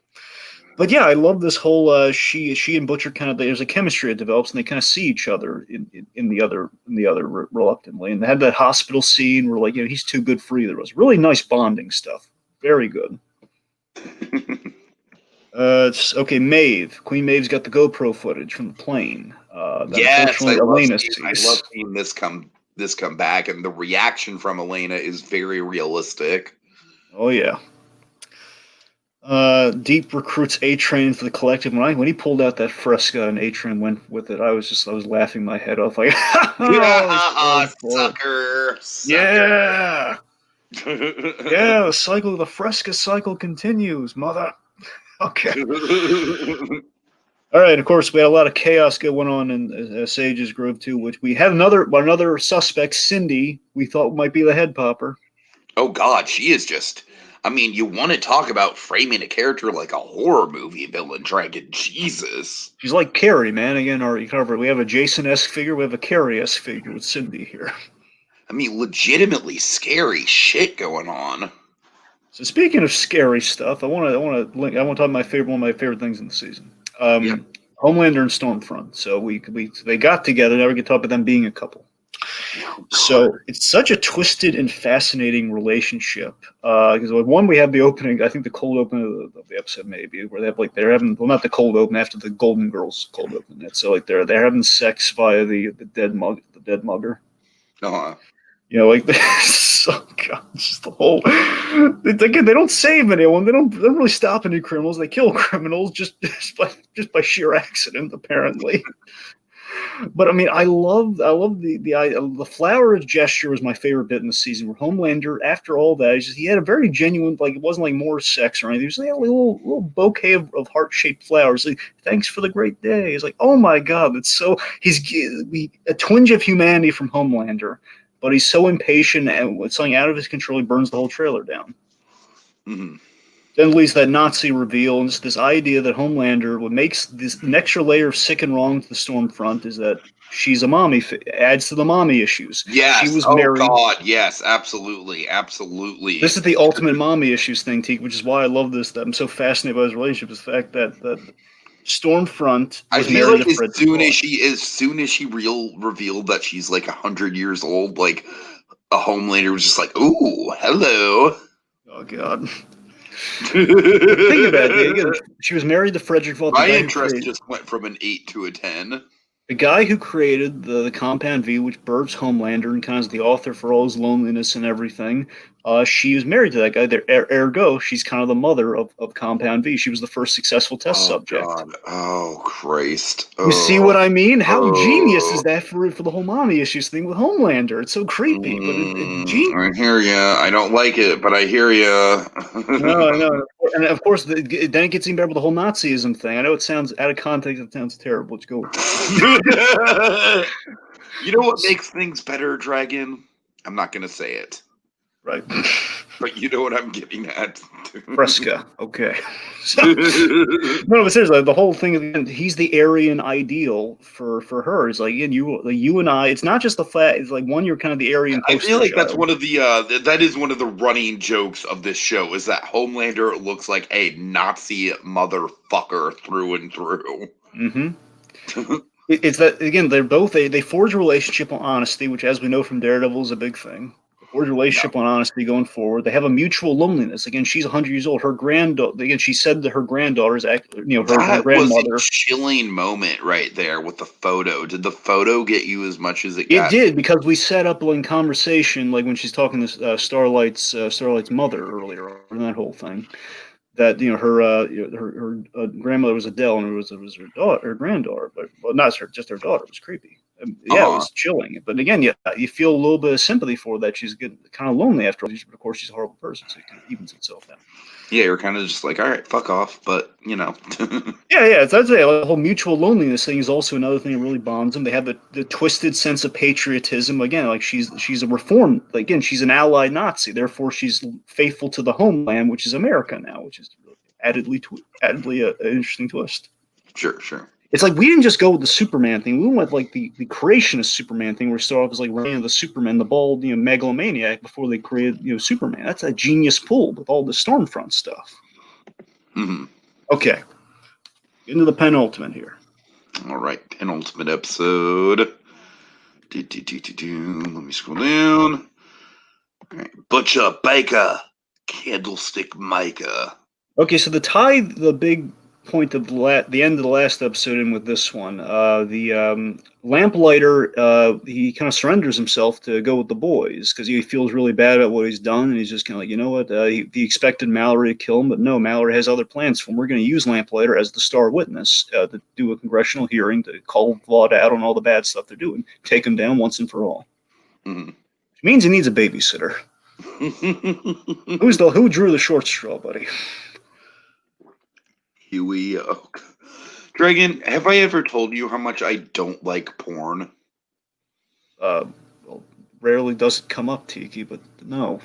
But yeah, I love this whole she and Butcher there's a chemistry that develops, and they kind of see each other in the other reluctantly, and they had that hospital scene where he's too good for either of us. Really nice bonding stuff. Very good. Okay, Maeve. Queen Maeve's got the GoPro footage from the plane. Yes, I love seeing this come back, and the reaction from Elena is very realistic. Oh yeah. Deep recruits A-Train for the collective. When he pulled out that Fresca and A-Train went with it, I was laughing my head off Sucker. Yeah. Yeah, the Fresca cycle continues, mother. Okay. All right, of course, we had a lot of chaos going on in Sage's Grove too, which we had another suspect, Cindy. We thought might be the head popper. Oh God, she is just. I mean, you want to talk about framing a character like a horror movie villain, Dragon? Jesus. She's like Carrie, man. Again, already covered. We have a Jason-esque figure. We have a Carrie-esque figure with Cindy here. I mean, legitimately scary shit going on. So speaking of scary stuff, I want to talk about one of my favorite things in the season. Yeah. Homelander and Stormfront. So they got together. Now we can talk about them being a couple. So it's such a twisted and fascinating relationship. Because one, we have the opening. I think the cold open of the episode maybe where they have like they're having not the cold open after the Golden Girls cold open. It's so like they're having sex via the dead mugger. Uh-huh. You know, like oh God, it's just the whole. Again, they don't save anyone. They don't really stop any criminals. They kill criminals just by sheer accident, apparently. But I mean, I love the flower gesture was my favorite bit in the season. Where Homelander, after all that, he had a very genuine, like it wasn't like more sex or anything. It was like a little bouquet of heart shaped flowers. Like, thanks for the great day. It's like, oh my God, it's so he's a twinge of humanity from Homelander. But he's so impatient, and with something out of his control, he burns the whole trailer down. Mm-hmm. Then leads that Nazi reveal, and this idea that Homelander, what makes this an extra layer of sick and wrong to the Stormfront is that she's a mommy, adds to the mommy issues. Yes. She was oh married. God. Yes. Absolutely. Absolutely. This is the ultimate mommy issues thing, Teak, which is why I love this. That I'm so fascinated by his relationship. Is the fact that Stormfront I was feel married like to Frederick. as soon as she revealed that she's like 100 years old, like a Homelander was just like, "Ooh, hello." Oh God. Think about it. Again, she was married to Frederick Vaught, My interest just went from an 8 to a 10. the guy who created the Compound V, which births Homelander and kind of is the author for all his loneliness and everything. She was married to that guy. There, ergo, she's kind of the mother of Compound V. She was the first successful test subject. God. Oh Christ. You see what I mean? How genius is Oh. that for the whole mommy issues thing with Homelander? It's so creepy, but it's genius. I hear ya. I don't like it, but I hear ya. No, I know. And of course, then it gets even better with the whole Nazism thing. I know it sounds out of context. It sounds terrible. Let's go with it. You know what makes things better, Dragon? I'm not going to say it. Right. But you know what I'm getting at. Fresca. Okay. So, no, but seriously, the whole thing, again, he's the Aryan ideal for her. It's like, again, you and I, it's not just the fact, it's like, one, you're kind of the Aryan I poster feel like child. that's one of the that is one of the running jokes of this show is that Homelander looks like a Nazi motherfucker through and through. Mm-hmm. It's that, again, they're both, they forge a relationship on honesty, which, as we know from Daredevil, is a big thing. Forge a relationship on honesty going forward. They have a mutual loneliness. Again, she's 100 years old. Her granddaughter. Again, she said that her granddaughter is, her That grandmother. was a chilling moment right there with the photo. Did the photo get you as much as it It got? did, because we set up in conversation, like when she's talking to Starlight's mother earlier in that whole thing. That her grandmother was Adele, and it was her daughter, her granddaughter, but well, not just her daughter. It was creepy. Yeah, it was chilling. But again, you feel a little bit of sympathy for that. She's getting kind of lonely after all, but of course she's a horrible person, so it kind of evens itself out. Yeah, you're kind of just like, all right, fuck off, but you know. Yeah, that's it. The whole mutual loneliness thing is also another thing that really bonds them. They have the twisted sense of patriotism. Again, like she's a reformed. Again, she's an allied Nazi. Therefore, she's faithful to the homeland, which is America now, which is addedly an interesting twist. Sure. It's like we didn't just go with the Superman thing. We went with like the creationist Superman thing, where we start off as like Reign of the Superman, the bald, megalomaniac before they created, Superman. That's a genius pull with all the Stormfront stuff. Mm-hmm. Okay, into the penultimate here. All right, penultimate episode. Let me scroll down. All right. Butcher, Baker, Candlestick Maker. Okay, so the big point of the end of the last episode in with this one. The lamplighter, he kind of surrenders himself to go with the boys because he feels really bad about what he's done, and he's just kind of like, you know what? He expected Mallory to kill him, but no, Mallory has other plans for him. We're going to use Lamplighter as the star witness to do a congressional hearing to call Vaught out on all the bad stuff they're doing, take him down once and for all. Mm-hmm. Which means he needs a babysitter. Who drew the short straw, buddy? Huey. Dragon, have I ever told you how much I don't like porn? Well, rarely does it come up, Tiki, but no.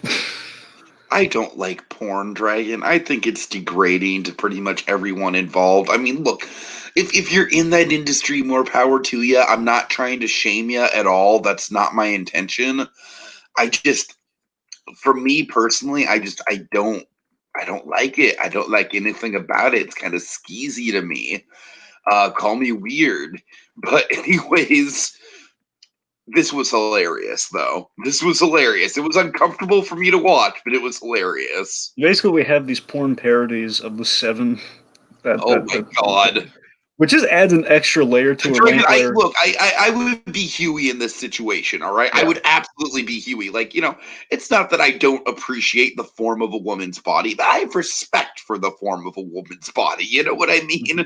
I don't like porn, Dragon. I think it's degrading to pretty much everyone involved. I mean, look, if you're in that industry, more power to you. I'm not trying to shame you at all. That's not my intention. I just, for me personally, I don't like it. I don't like anything about it. It's kind of skeezy to me. Call me weird. But anyways, this was hilarious, though. This was hilarious. It was uncomfortable for me to watch, but it was hilarious. Basically, we have these porn parodies of the Seven. Oh my god. Which just adds an extra layer to a Dragon, Lamplighter. I would be Huey in this situation, all right? Yeah. I would absolutely be Huey. Like, it's not that I don't appreciate the form of a woman's body, but I have respect for the form of a woman's body. You know what I mean?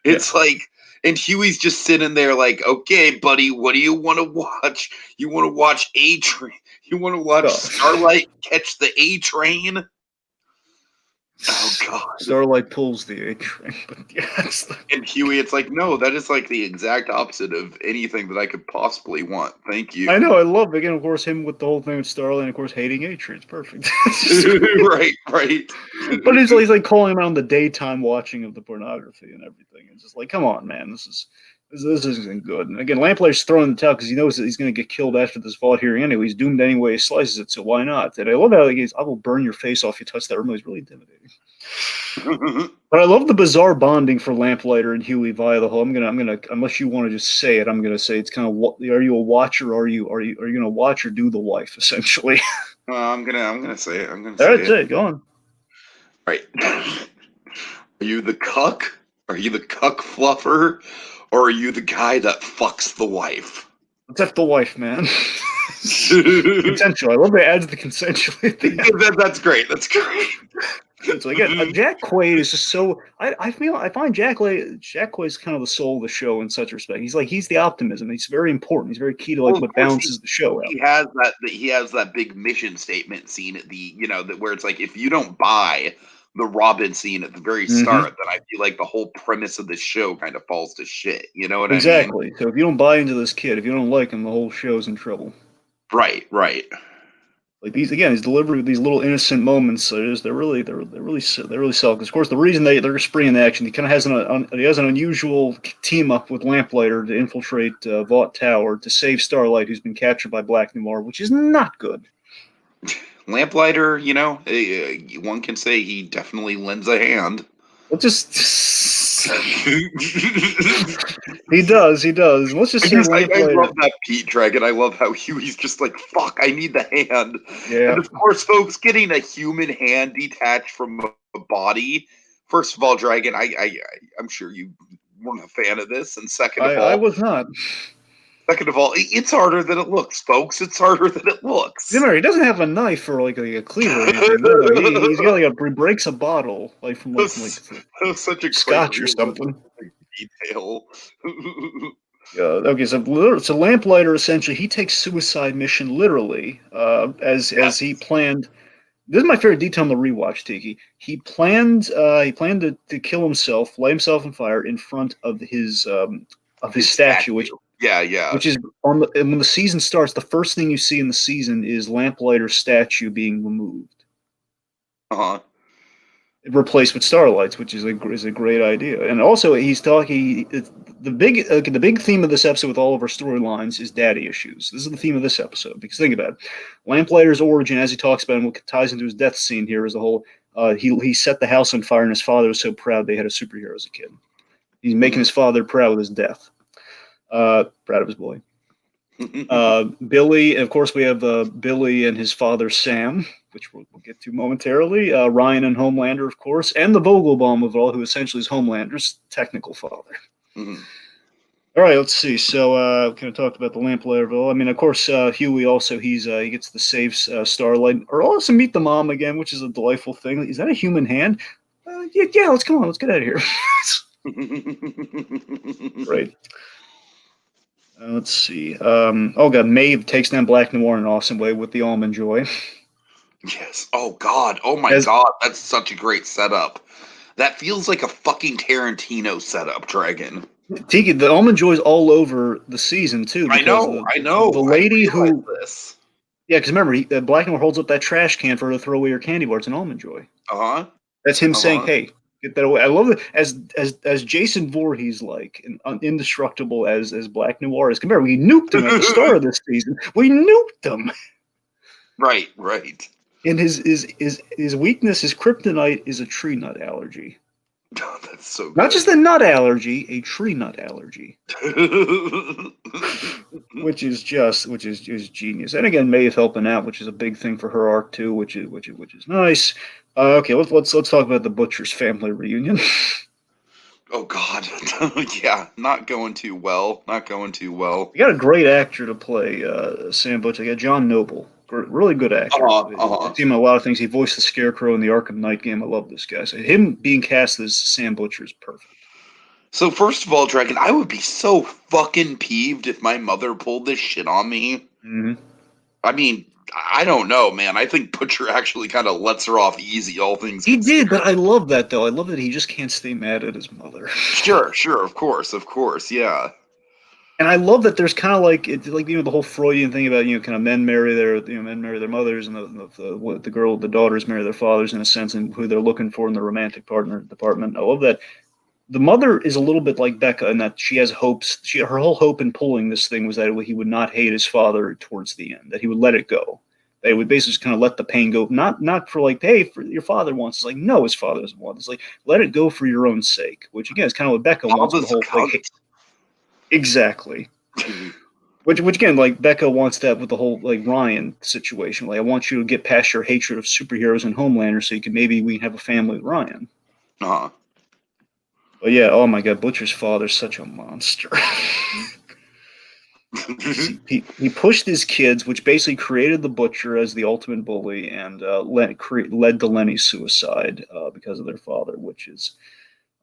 It's like, and Huey's just sitting there like, okay, buddy, what do you want to watch? You want to watch A Train? You want to watch Starlight catch the A Train? Oh god. Starlight pulls the A train, but yes. And Huey, it's like, no, that is like the exact opposite of anything that I could possibly want. Thank you. I know, I love it. Again, of course, him with the whole thing with Starlight, and of course, hating A train. It's perfect. Right. But he's like calling him out on the daytime watching of the pornography and everything. It's just like, come on, man, this isn't good. And again, Lamplighter's throwing the towel because he knows that he's going to get killed after this vault hearing anyway. He's doomed anyway. He slices it, so why not? And I love how he's, I will burn your face off if you touch that remote. He's really intimidating. But I love the bizarre bonding for Lamplighter and Huey via the whole. I'm gonna unless you want to just say it, I'm gonna say it's kind of what are you a watcher? Are you gonna watch or do the wife essentially? I'm gonna say it. I'm gonna All say right, say it. Go on. Right. Are you the cuck? Are you the cuck fluffer? Or are you the guy that fucks the wife? That's the wife, man. Consensual. I love they adds the consensual. That's great. That's great. So again, Jack Quaid is just so. I find Jack Quaid is kind of the soul of the show in such respect. He's the optimism. He's very important. He's very key to what balances the show out. He has that big mission statement scene at the where it's like, if you don't buy the Robin scene at the very start, then I feel like the whole premise of the show kind of falls to shit. You know what I mean? Exactly. So if you don't buy into this kid, if you don't like him, the whole show's in trouble. Right. Like his delivery of these little innocent moments, they're really solid. Of course, the reason they're springing the action, he kind of has an unusual team up with Lamplighter to infiltrate Vought Tower to save Starlight, who's been captured by Black Noir, which is not good. Lamplighter, one can say he definitely lends a hand. Well, he does. Let's just say I love that Pete Dragon. I love how Huey's just like, fuck, I need the hand. Yeah. And of course, folks, getting a human hand detached from a body. First of all, Dragon, I'm sure you weren't a fan of this. And second of all, I was not. Second of all, it's harder than it looks, folks. It's harder than it looks. He doesn't have a knife or like a cleaver or anything. No, he's got he breaks a bottle from such a scotch or something. Detail. Okay, so Lamplighter essentially he takes suicide mission literally, as he planned. This is my favorite detail in the rewatch, Tiki. He planned to kill himself, light himself on fire in front of his statue, which is when the season starts. The first thing you see in the season is Lamplighter's statue being removed, replaced with Starlight's, which is a great idea. And also, he's talking. The big theme of this episode with all of our storylines is daddy issues. This is the theme of this episode because think about it. Lamplighter's origin, as he talks about, and what ties into his death scene here, is the whole. He set the house on fire, and his father was so proud they had a superhero as a kid. He's making his father proud with his death. Proud of his boy. Billy, and of course, we have Billy and his father Sam, which we'll get to momentarily. Ryan and Homelander, of course, and the Vogelbaum of it all, who essentially is Homelander's technical father. All right, let's see. So, we kind of talked about the Lamplighter. I mean, of course, Huey also he gets to save Starlight, or also meet the mom again, which is a delightful thing. Is that a human hand? Yeah. Let's get out of here. Right. Let's see. God, Maeve takes down Black Noir in an awesome way with the Almond Joy. Yes. Oh God. Oh my God. That's such a great setup. That feels like a fucking Tarantino setup, Dragon. Tiki, the almond joy's all over the season too, because I know. the lady I realized who, this. yeah, because remember, Black Noir holds up that trash can for her to throw away her candy bar. It's an almond joy. Uh-huh. That's him saying, Uh-huh. "Hey, get that away." I love it as Jason Voorhees like and indestructible as Black Noir is. Remember, we nuked him at the start of this season. We nuked him, Right. and his weakness, his kryptonite, is a tree nut allergy. That's so good. Not just a nut allergy, a tree nut allergy, which is genius. And again, Maeve helping out, which is a big thing for her arc too, which is nice. Okay, let's talk about the Butcher's family reunion. Oh God. Yeah, not going too well. Not going too well. You got a great actor to play Sam Butcher. You got John Noble, really good actor. I've seen him in a lot of things. He voiced the Scarecrow in the Arkham Knight game. I love this guy. So him being cast as Sam Butcher is perfect. So first of all, Dragon, I would be so fucking peeved if my mother pulled this shit on me. Mm-hmm. I mean, I don't know, man. I think Butcher actually kind of lets her off easy, all things He considered. did, but I love that though. I love that he just can't stay mad at his mother. Sure, of course, yeah. And I love that there's kind of like it's like the whole Freudian thing about kind of men marry their mothers, and the daughters marry their fathers in a sense, and who they're looking for in the romantic partner department. I love that the mother is a little bit like Becca in that she has hopes. Her whole hope in pulling this thing was that he would not hate his father towards the end, that he would let it go. They would basically just kind of let the pain go, not for like, hey, for your father wants. It's like, no, his father doesn't want. It's like, let it go for your own sake. Which again is kind of what Becca wants. The whole like, exactly. Which again, like Becca wants that with the whole like Ryan situation. Like, I want you to get past your hatred of superheroes and Homelander, so you can we have a family with Ryan. Uh-huh. But yeah, oh my God, Butcher's father's such a monster. he pushed his kids, which basically created the Butcher as the ultimate bully, and led to Lenny's suicide because of their father. Which is,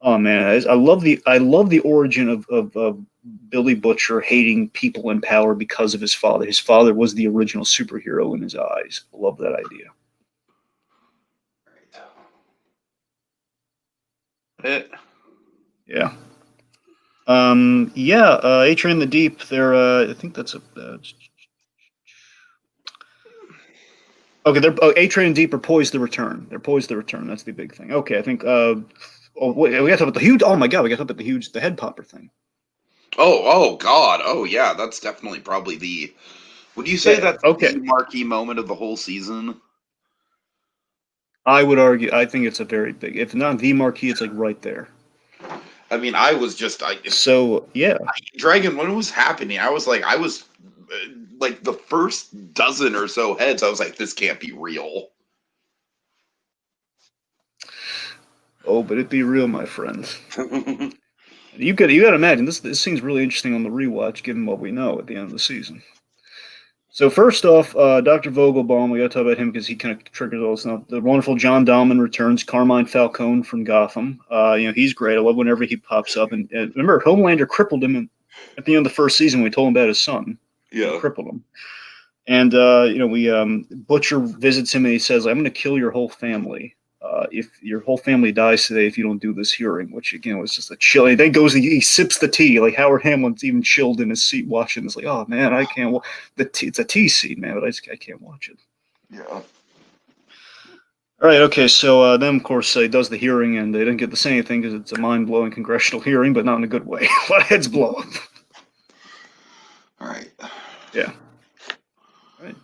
oh man, I love the origin of Billy Butcher hating people in power because of his father. His father was the original superhero in his eyes. I love that idea. Yeah. A-Train the Deep, they're, I think that's a, okay, A-Train and Deep are poised to return. They're poised to return. That's the big thing. Okay, I think, we got to talk about the huge, oh my God, we got to talk about the head popper thing. Oh God. Oh yeah, that's definitely probably the, would you say that's okay. the marquee moment of the whole season? I would argue, I think it's a very big, if not the marquee, it's like right there. I mean, I was just Dragon, when it was happening, I was like the first dozen or so heads, I was like, this can't be real. Oh, but it be real, my friend. you got to imagine this seems really interesting on the rewatch, given what we know at the end of the season. So first off, Dr. Vogelbaum, we got to talk about him because he kind of triggers all this stuff. The wonderful John Dahlman returns, Carmine Falcone from Gotham. He's great. I love whenever he pops up. And remember, Homelander crippled him at the end of the first season. We told him about his son. Yeah, he crippled him. And Butcher visits him and he says, "I'm going to kill your whole family. If your whole family dies today, if you don't do this hearing," which again was just a chill. And then goes and he sips the tea. Like Howard Hamlin's even chilled in his seat watching. It's like, oh man, I can't. It's a tea scene, man, but I can't watch it. Yeah. All right. Okay. So then, of course, he does the hearing, and they didn't get to say anything because it's a mind-blowing congressional hearing, but not in a good way. A lot of heads blow up. All right. Yeah. All right.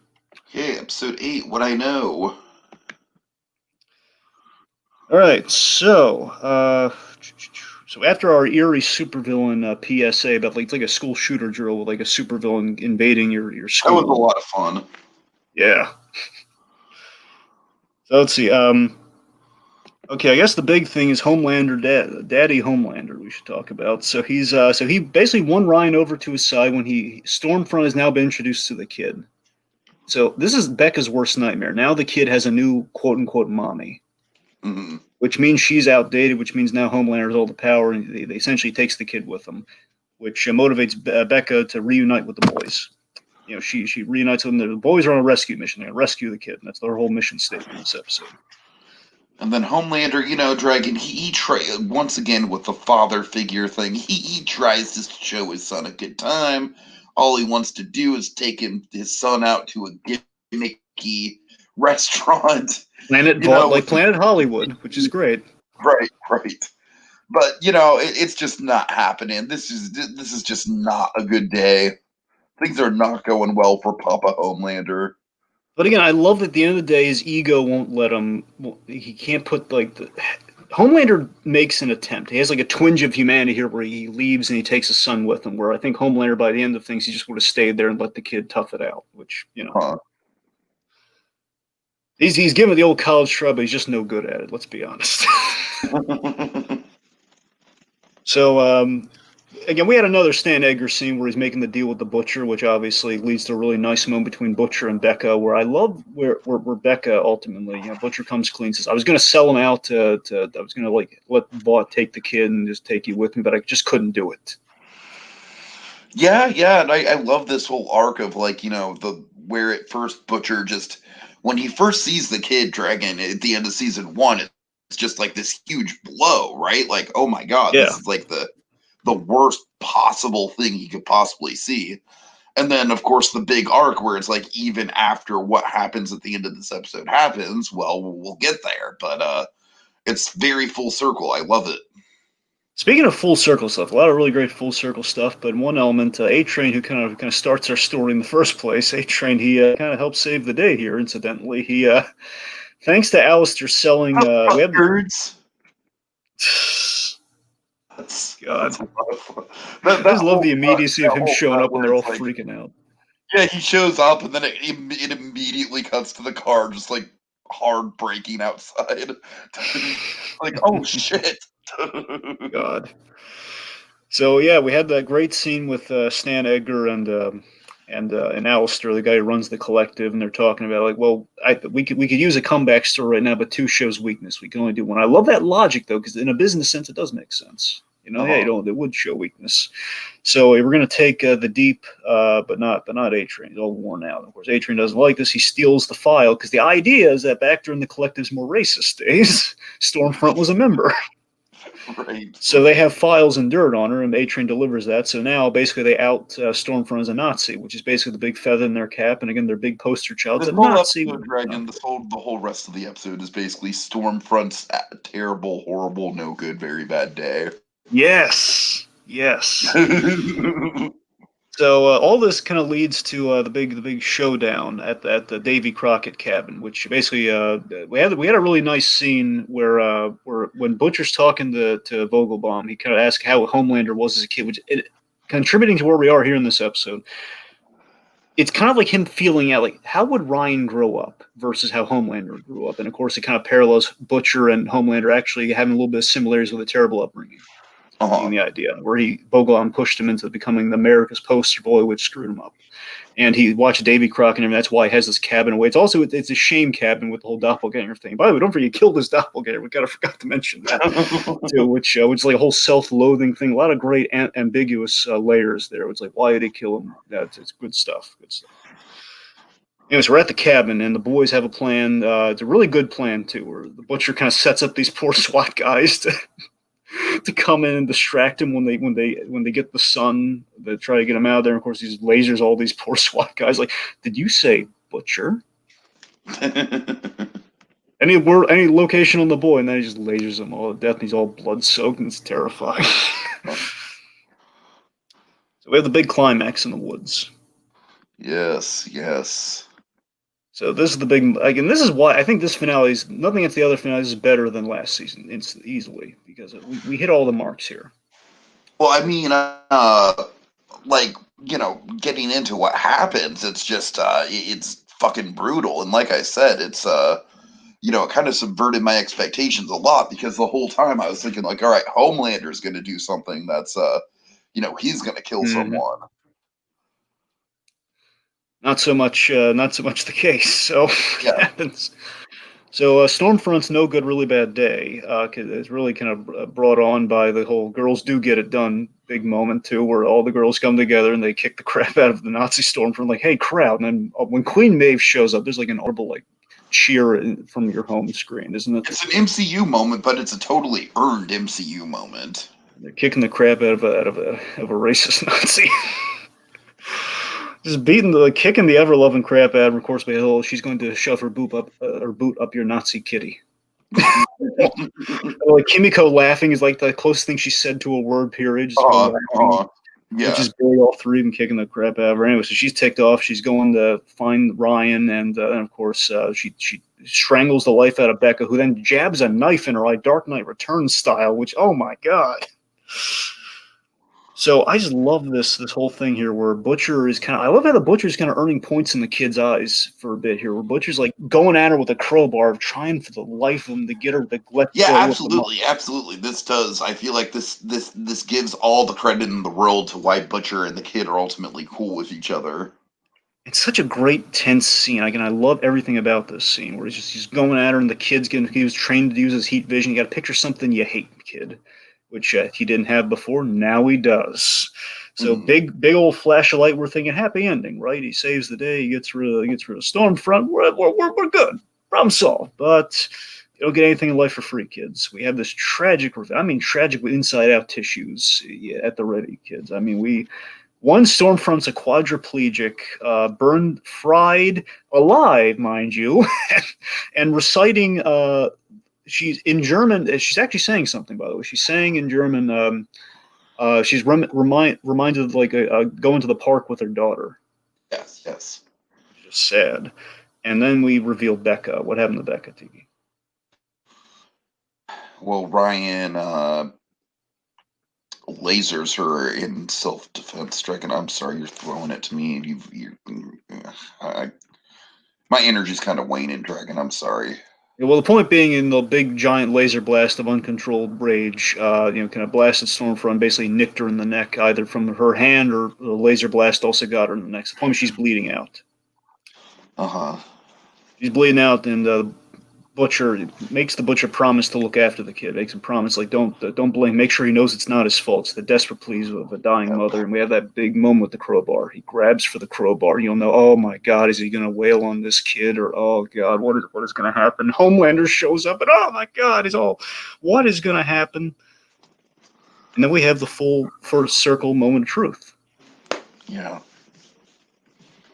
Okay, episode 8. What I know. All right, so after our eerie supervillain PSA about like a school shooter drill with like a supervillain invading your school. That was a lot of fun. Yeah. So let's see. Okay, I guess the big thing is Homelander, Daddy Homelander. We should talk about. So he basically won Ryan over to his side when Stormfront has now been introduced to the kid. So this is Becca's worst nightmare. Now the kid has a new quote unquote mommy. Mm-hmm. Which means she's outdated, which means now Homelander has all the power, and they essentially takes the kid with them, which motivates Becca to reunite with the boys. She reunites with them. The boys are on a rescue mission. They're going to rescue the kid, and that's their whole mission statement in this episode. And then Homelander, Dragon, once again with the father figure thing, he tries to show his son a good time. All he wants to do is take his son out to a gimmicky restaurant, Like with Planet Hollywood, which is great. right. But it's just not happening. This is just not a good day. Things are not going well for Papa Homelander. But again, I love that at the end of the day, his ego won't let him. He can't put Homelander makes an attempt. He has like a twinge of humanity here, where he leaves and he takes his son with him. Where I think Homelander, by the end of things, he just would have stayed there and let the kid tough it out. Which he's given the old college try, but he's just no good at it. Let's be honest. So again, we had another Stan Edgar scene where he's making the deal with the Butcher, which obviously leads to a really nice moment between Butcher and Becca, where I love where Becca ultimately, Butcher comes clean, says, I was going to sell him out I was going to let Vought take the kid and just take you with me, but I just couldn't do it. Yeah, and I love this whole arc of where at first Butcher just when he first sees the kid Dragon at the end of season 1, it's just like this huge blow, right? Like, oh my god, Yeah. this is like the worst possible thing he could possibly see. And then of course the big arc where it's like even after what happens at the end of this episode happens, well, we'll get there, but it's very full circle. I love it. Speaking of full circle stuff, a lot of really great full circle stuff. But one element, A-Train, who kind of starts our story in the first place, A-Train, he kind of helps save the day here. Incidentally, he thanks to Alistair selling, we have Birds. God. That's a lot of fun. I just love the immediacy of him showing up when they're all like, freaking out. Yeah, he shows up and then it immediately cuts to the car, just like hard braking outside. Like, oh shit. God. So yeah, we had that great scene with Stan Edgar and Alistair, the guy who runs the collective, and they're talking about like, well, we could use a comeback story right now, but 2 shows weakness. We can only do 1. I love that logic though, because in a business sense, it does make sense. Yeah, it would show weakness. So we're going to take the Deep, but not A-Train. He's all worn out. Of course, A-Train doesn't like this. He steals the file because the idea is that back during the collective's more racist days, Stormfront was a member. Right. So they have files and dirt on her, and A-Train delivers that. So now, basically, they out Stormfront as a Nazi, which is basically the big feather in their cap. And again, their big poster child's a Nazi. Dragon, the whole rest of the episode is basically Stormfront's terrible, horrible, no good, very bad day. Yes. So all this kind of leads to the big showdown at the Davy Crockett cabin, which basically we had a really nice scene where when Butcher's talking to Vogelbaum, he kind of asks how Homelander was as a kid, which contributing to where we are here in this episode. It's kind of like him feeling out like how would Ryan grow up versus how Homelander grew up, and of course it kind of parallels Butcher and Homelander actually having a little bit of similarities with a terrible upbringing. In the idea where Vogelbaum pushed him into becoming America's poster boy, which screwed him up. And he watched Davy Crockett, and that's why he has this cabin away. It's a shame cabin with the whole doppelganger thing. By the way, don't forget he killed his doppelganger. We kind of forgot to mention that too, which is like a whole self-loathing thing. A lot of great ambiguous layers there. It's like why did he kill him? It's good stuff. Anyways, we're at the cabin, and the boys have a plan. It's a really good plan too, where the Butcher kind of sets up these poor SWAT guys to come in and distract him when they get the sun. They try to get him out of there. And of course, these lasers all these poor SWAT guys. Like, did you say Butcher? Any location on the boy, and then he just lasers them all to death. And he's all blood soaked, and it's terrifying. So we have the big climax in the woods. Yes. So this is the big, again, this is why I think this finale is, nothing against the other finales is better than last season. It's easily, because we hit all the marks here. Well, I mean, getting into what happens, it's just, it's fucking brutal. And like I said, it's, it kind of subverted my expectations a lot because the whole time I was thinking like, all right, Homelander's going to do something that's, he's going to kill someone. Not so much the case. So it happens. So Stormfront's no good, really bad day. It's really kind of brought on by the whole girls do get it done big moment too, where all the girls come together and they kick the crap out of the Nazi Stormfront. Like, hey, crowd! And then when Queen Maeve shows up, there's like an horrible like cheer from your home screen, isn't it? It's an MCU moment, but it's a totally earned MCU moment. They're kicking the crap out of a racist Nazi. Just kicking the ever-loving crap out of her. Of course, she's going to shove her boot up your Nazi kitty. Like Kimiko laughing is like the closest thing she said to a word period. Yeah. Which is Billy, all three of them kicking the crap out of her. Anyway, so she's ticked off. She's going to find Ryan, and of course, she strangles the life out of Becca, who then jabs a knife in her eye, Dark Knight Returns style, which, oh my god. So I just love this whole thing here where Butcher is I love how the Butcher's kind of earning points in the kid's eyes for a bit here, where Butcher's like going at her with a crowbar, trying for the life of him to get her to let Yeah, go. absolutely. This does. I feel like this gives all the credit in the world to why Butcher and the kid are ultimately cool with each other. It's such a great tense scene. Again, I love everything about this scene where he's going at her, and the kid's he was trained to use his heat vision. You got to picture something you hate, kid, which he didn't have before. Now he does. So big old flash of light. We're thinking happy ending, right? He saves the day. He gets rid of Stormfront. We're good. Problem solved. But you don't get anything in life for free, kids. We have this tragic with inside out tissues at the ready, kids. I mean, one Stormfront's a quadriplegic, burned, fried, alive, mind you, and reciting. She's in German. She's actually saying something, by the way. She's saying in German. She's reminded of like going to the park with her daughter. Yes. Just sad. And then we reveal Becca. What happened to Becca, Tiki? Well, Ryan lasers her in self-defense. Dragon, I'm sorry, you're throwing it to me. My energy's kind of waning, Dragon. I'm sorry. Yeah, well, the point being, in the big giant laser blast of uncontrolled rage, kind of blasted Stormfront, basically nicked her in the neck, either from her hand or the laser blast also got her in the neck. The point is she's bleeding out. She's bleeding out, and Butcher makes the Butcher promise to look after the kid. Makes him promise, like, don't blame. Make sure he knows it's not his fault. It's the desperate pleas of a dying mother. And we have that big moment with the crowbar. He grabs for the crowbar. You'll know, oh my God, is he going to wail on this kid? Or, oh God, what is going to happen? Homelander shows up, and oh my God, what is going to happen? And then we have the full first circle moment of truth. Yeah.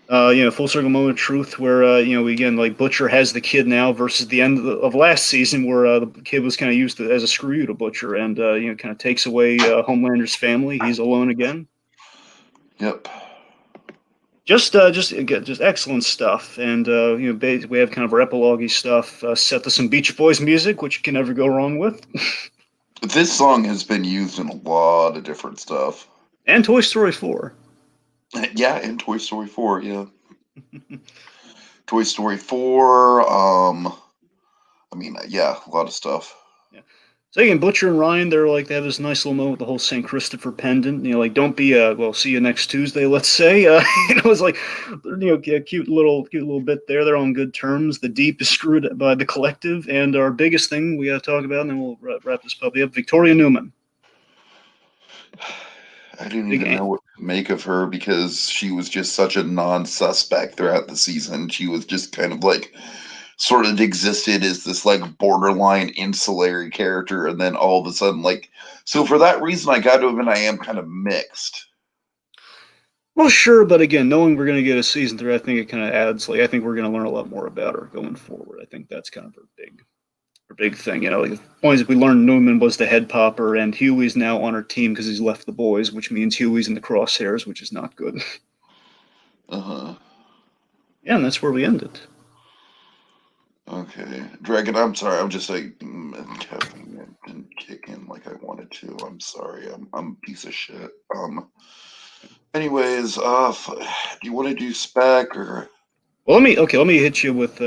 Full circle moment of truth where, like Butcher has the kid now versus the end of last season where the kid was kind of used as a screw you to Butcher and, kind of takes away Homelander's family. He's alone again. Yep. Just excellent stuff. And, we have kind of our epilogue-y stuff set to some Beach Boys music, which you can never go wrong with. This song has been used in a lot of different stuff. And Toy Story 4. Yeah, and Toy Story 4, yeah. Toy Story 4, yeah, a lot of stuff. Yeah. So again, Butcher and Ryan, they have this nice little moment with the whole St. Christopher pendant. Don't be see you next Tuesday, let's say. It's like, a cute little bit there. They're on good terms. The Deep is screwed by the Collective, and our biggest thing we got to talk about, and then we'll wrap this puppy up. Victoria Newman. I didn't even know what to make of her because she was just such a non-suspect throughout the season. She was just kind of like sort of existed as this like borderline insular character, and then all of a sudden, so for that reason, I got to admit I am kind of mixed. Well, sure, but again, knowing we're going to get a season 3, I think it kind of adds. I think we're going to learn a lot more about her going forward. I think that's kind of her big thing. The point is, we learned Newman was the head popper, and Huey's now on her team because he's left the boys, which means Huey's in the crosshairs, which is not good. Yeah, and that's where we ended. Okay, Dragon. I'm sorry. I'm just Kevin didn't kick in like I wanted to. I'm sorry. I'm a piece of shit. Anyways, do you want to do spec or? Well, let me hit you with.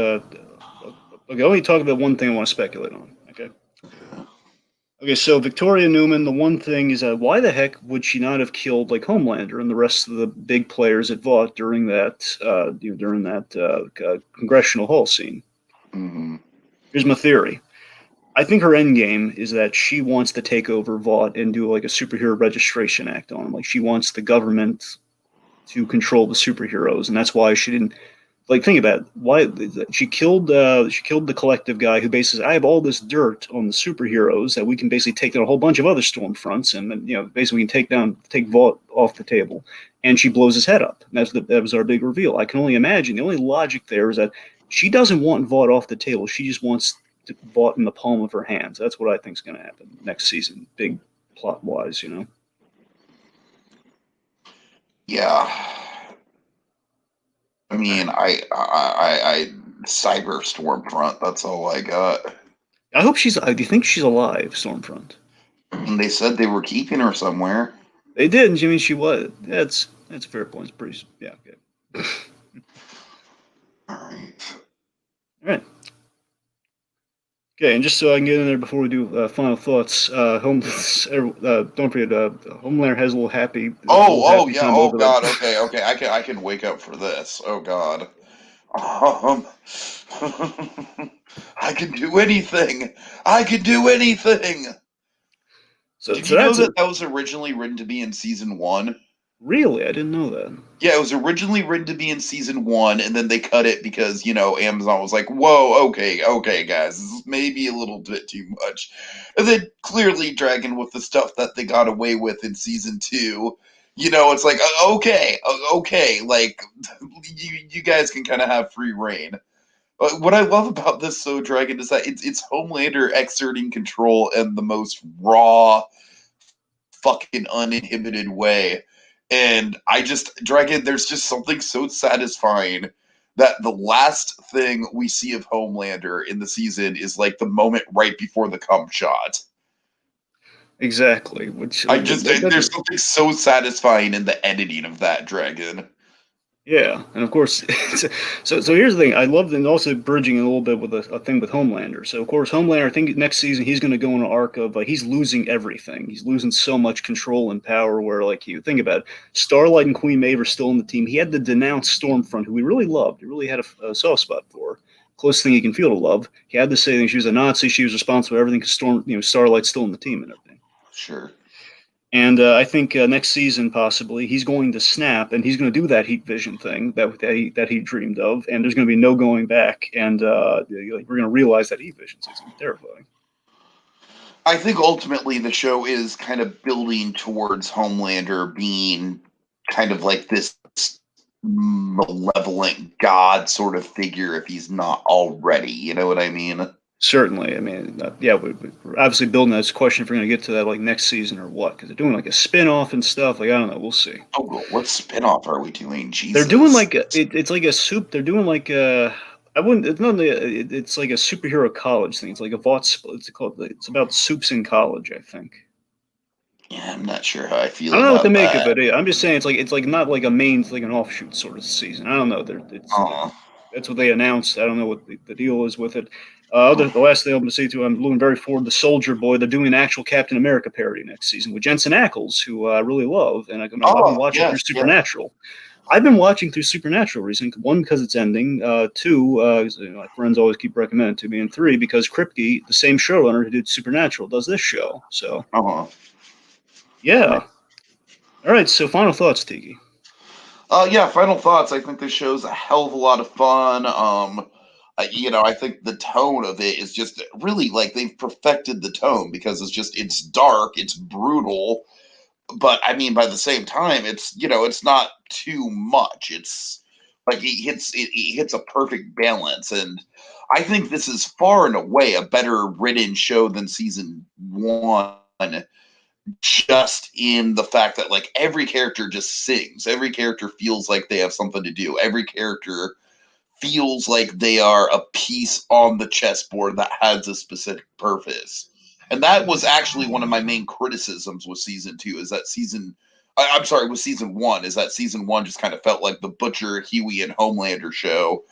Let me talk about one thing I want to speculate on. Okay, so Victoria Newman, the one thing is why the heck would she not have killed Homelander and the rest of the big players at Vought during that congressional hall scene? Mm-hmm. Here's my theory. I think her end game is that she wants to take over Vought and do a superhero registration act on them. She wants the government to control the superheroes, and that's why she didn't like think about it. Why she killed the collective guy who basically I have all this dirt on the superheroes that we can basically take down a whole bunch of other storm fronts and then basically we can take Vought off the table, and she blows his head up. And that was our big reveal. I can only imagine the only logic there is that she doesn't want Vought off the table. She just wants Vought in the palm of her hands. That's what I think is going to happen next season, big plot wise. Yeah. I mean, I cyber Stormfront. That's all I got. I hope she's. Do you think she's alive, Stormfront? And they said they were keeping her somewhere. They did. I mean, she was. That's a fair point. It's pretty. Yeah. Okay. All right. All right. Okay, and just so I can get in there before we do final thoughts, don't forget, Homelander has a little happy. Yeah. Time Oh over God. that. Okay. I can wake up for this. Oh God. Um, I can do anything. I can do anything. So Did you know that's it. that was originally written to be in season 1? Really, I didn't know that. Yeah, it was originally written to be in season 1, and then they cut it because Amazon was like, "Whoa, okay, guys, this is maybe a little bit too much." And then clearly, Dragon with the stuff that they got away with in season 2, it's like, okay, like you guys can kind of have free reign. What I love about this Dragon is that it's Homelander exerting control in the most raw, fucking uninhibited way. And Dragon, there's just something so satisfying that the last thing we see of Homelander in the season is like the moment right before the cum shot. Exactly. There's something so satisfying in the editing of that, Dragon. Yeah, and of course, so here's the thing. I love and also bridging a little bit with a thing with Homelander. So of course, Homelander. I think next season he's going to go on an arc of like he's losing everything. He's losing so much control and power. Where like you think about it, Starlight and Queen Maeve are still in the team. He had to denounce Stormfront, who he really loved. He really had a soft spot for. Closest thing he can feel to love. He had to say that she was a Nazi. She was responsible for everything because Starlight's still in the team and everything. Sure. And I think next season, possibly, he's going to snap, and he's going to do that heat vision thing that he dreamed of, and there's going to be no going back, and we're going to realize that heat vision. So it's going to be terrifying. I think ultimately the show is kind of building towards Homelander being kind of like this malevolent god sort of figure if he's not already. You know what I mean? Certainly. I mean, we're obviously building this question if we're going to get to that like next season or what, because they're doing like a spin-off and stuff. Like, I don't know. We'll see. Oh, what spin-off are we doing? Jesus. They're doing like it's like a soup. They're doing like a. I wouldn't. It's not. It's like a superhero college thing. It's like a Vought. It's about soups in college, I think. Yeah, I'm not sure how I feel I don't know what about to make that. of it. I'm just saying it's like not like a main, it's like an offshoot sort of season. I don't know. That's what they announced. I don't know what the deal is with it. The last thing I'm going to say too, I'm looking very forward to Soldier Boy. They're doing an actual Captain America parody next season with Jensen Ackles, who I really love, and I've been watching through Supernatural. I've been watching through Supernatural recently. One, because it's ending. Two, my friends always keep recommending it to me. And three, because Kripke, the same showrunner who did Supernatural, does this show. So, yeah. All right. So, final thoughts, Tiki. Final thoughts. I think this show's a hell of a lot of fun. I think the tone of it is just really like they've perfected the tone because it's dark, it's brutal, but I mean by the same time it's not too much. It's like it hits a perfect balance, and I think this is far and away a better written show than season 1, just in the fact that like every character just sings. Every character feels like they have something to do. Every character feels like they are a piece on the chessboard that has a specific purpose. And that was actually one of my main criticisms with season 2 is that with season 1 is that season 1 just kind of felt like the Butcher, Huey, and Homelander show,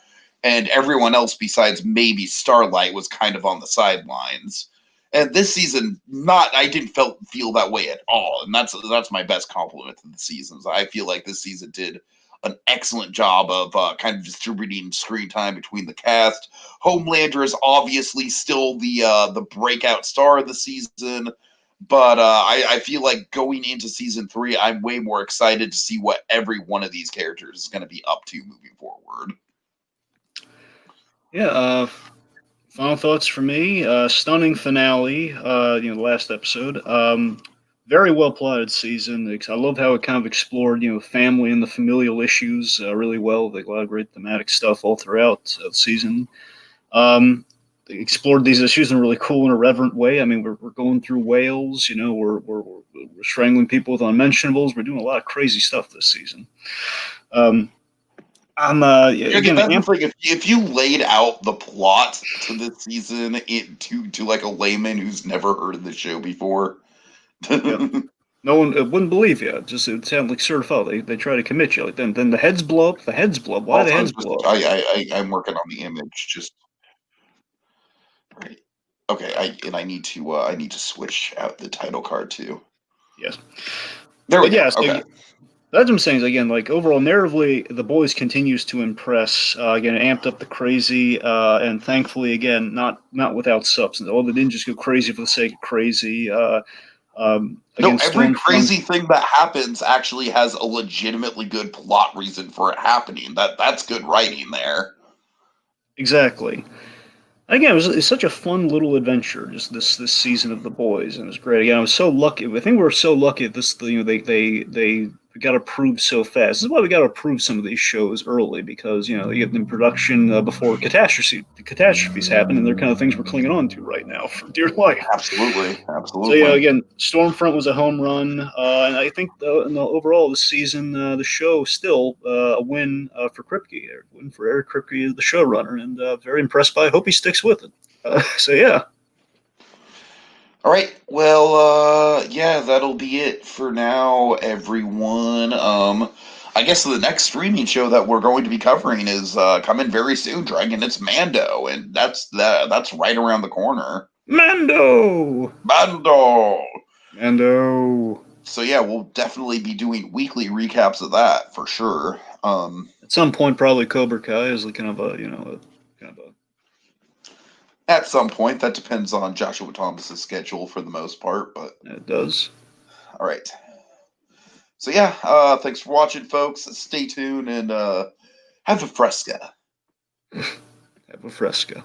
and everyone else besides maybe Starlight was kind of on the sidelines. And this season, I didn't feel that way at all, and that's my best compliment to the seasons. I feel like this season did an excellent job of kind of distributing screen time between the cast. Homelander is obviously still the breakout star of the season, but I feel like going into season 3, I'm way more excited to see what every one of these characters is going to be up to moving forward. Yeah. Final thoughts for me. Stunning finale. The last episode. Very well plotted season. I love how it kind of explored, family and the familial issues really well. They got a lot of great thematic stuff all throughout the season. They explored these issues in a really cool and irreverent way. I mean, we're going through whales. We're strangling people with unmentionables. We're doing a lot of crazy stuff this season. Um, I'm again That's the amped. thing. If you laid out the plot to this season to like a layman who's never heard of the show before, Yeah. No one wouldn't believe you. It sounds like certified. They try to commit you. Like then the heads blow up. The heads blow up. Why do the also heads just blow up? I'm working on the image. Just right. Okay, I need to switch out the title card too. Yes. There we But go. yeah, so Okay. that's what I'm saying. Is again, like overall, narratively, The Boys continues to impress. Again, it amped up the crazy, and thankfully, again, not without substance. All they didn't just go crazy for the sake of crazy. No, Again, every Stormfront. crazy thing that happens actually has a legitimately good plot reason for it happening. That's good writing there. Exactly. Again, it's such a fun little adventure. Just this season of The Boys, and it's great. Again, I was so lucky. I think we were so lucky that this. They got approved so fast. This is why we got to approve some of these shows early because they get them in production before catastrophes happen, and they're kind of things we're clinging on to right now for dear life. Absolutely, So absolutely. again, Stormfront was a home run, and I think in the overall this season, the show still a win for Kripke, a win for Eric Kripke, the showrunner, and very impressed by it. Hope he sticks with it. So yeah, All right. Well, yeah, that'll be it for now, everyone. I guess the next streaming show that we're going to be covering is coming very soon, Dragon. It's Mando, and that's right around the corner. Mando, Mando. Mando. So yeah, we'll definitely be doing weekly recaps of that for sure. At some point, probably Cobra Kai is kind of a At some point, that depends on Joshua Thomas's schedule for the most part, but it does. all right. So yeah, thanks for watching, folks. Stay tuned and have a fresca. Have a fresca.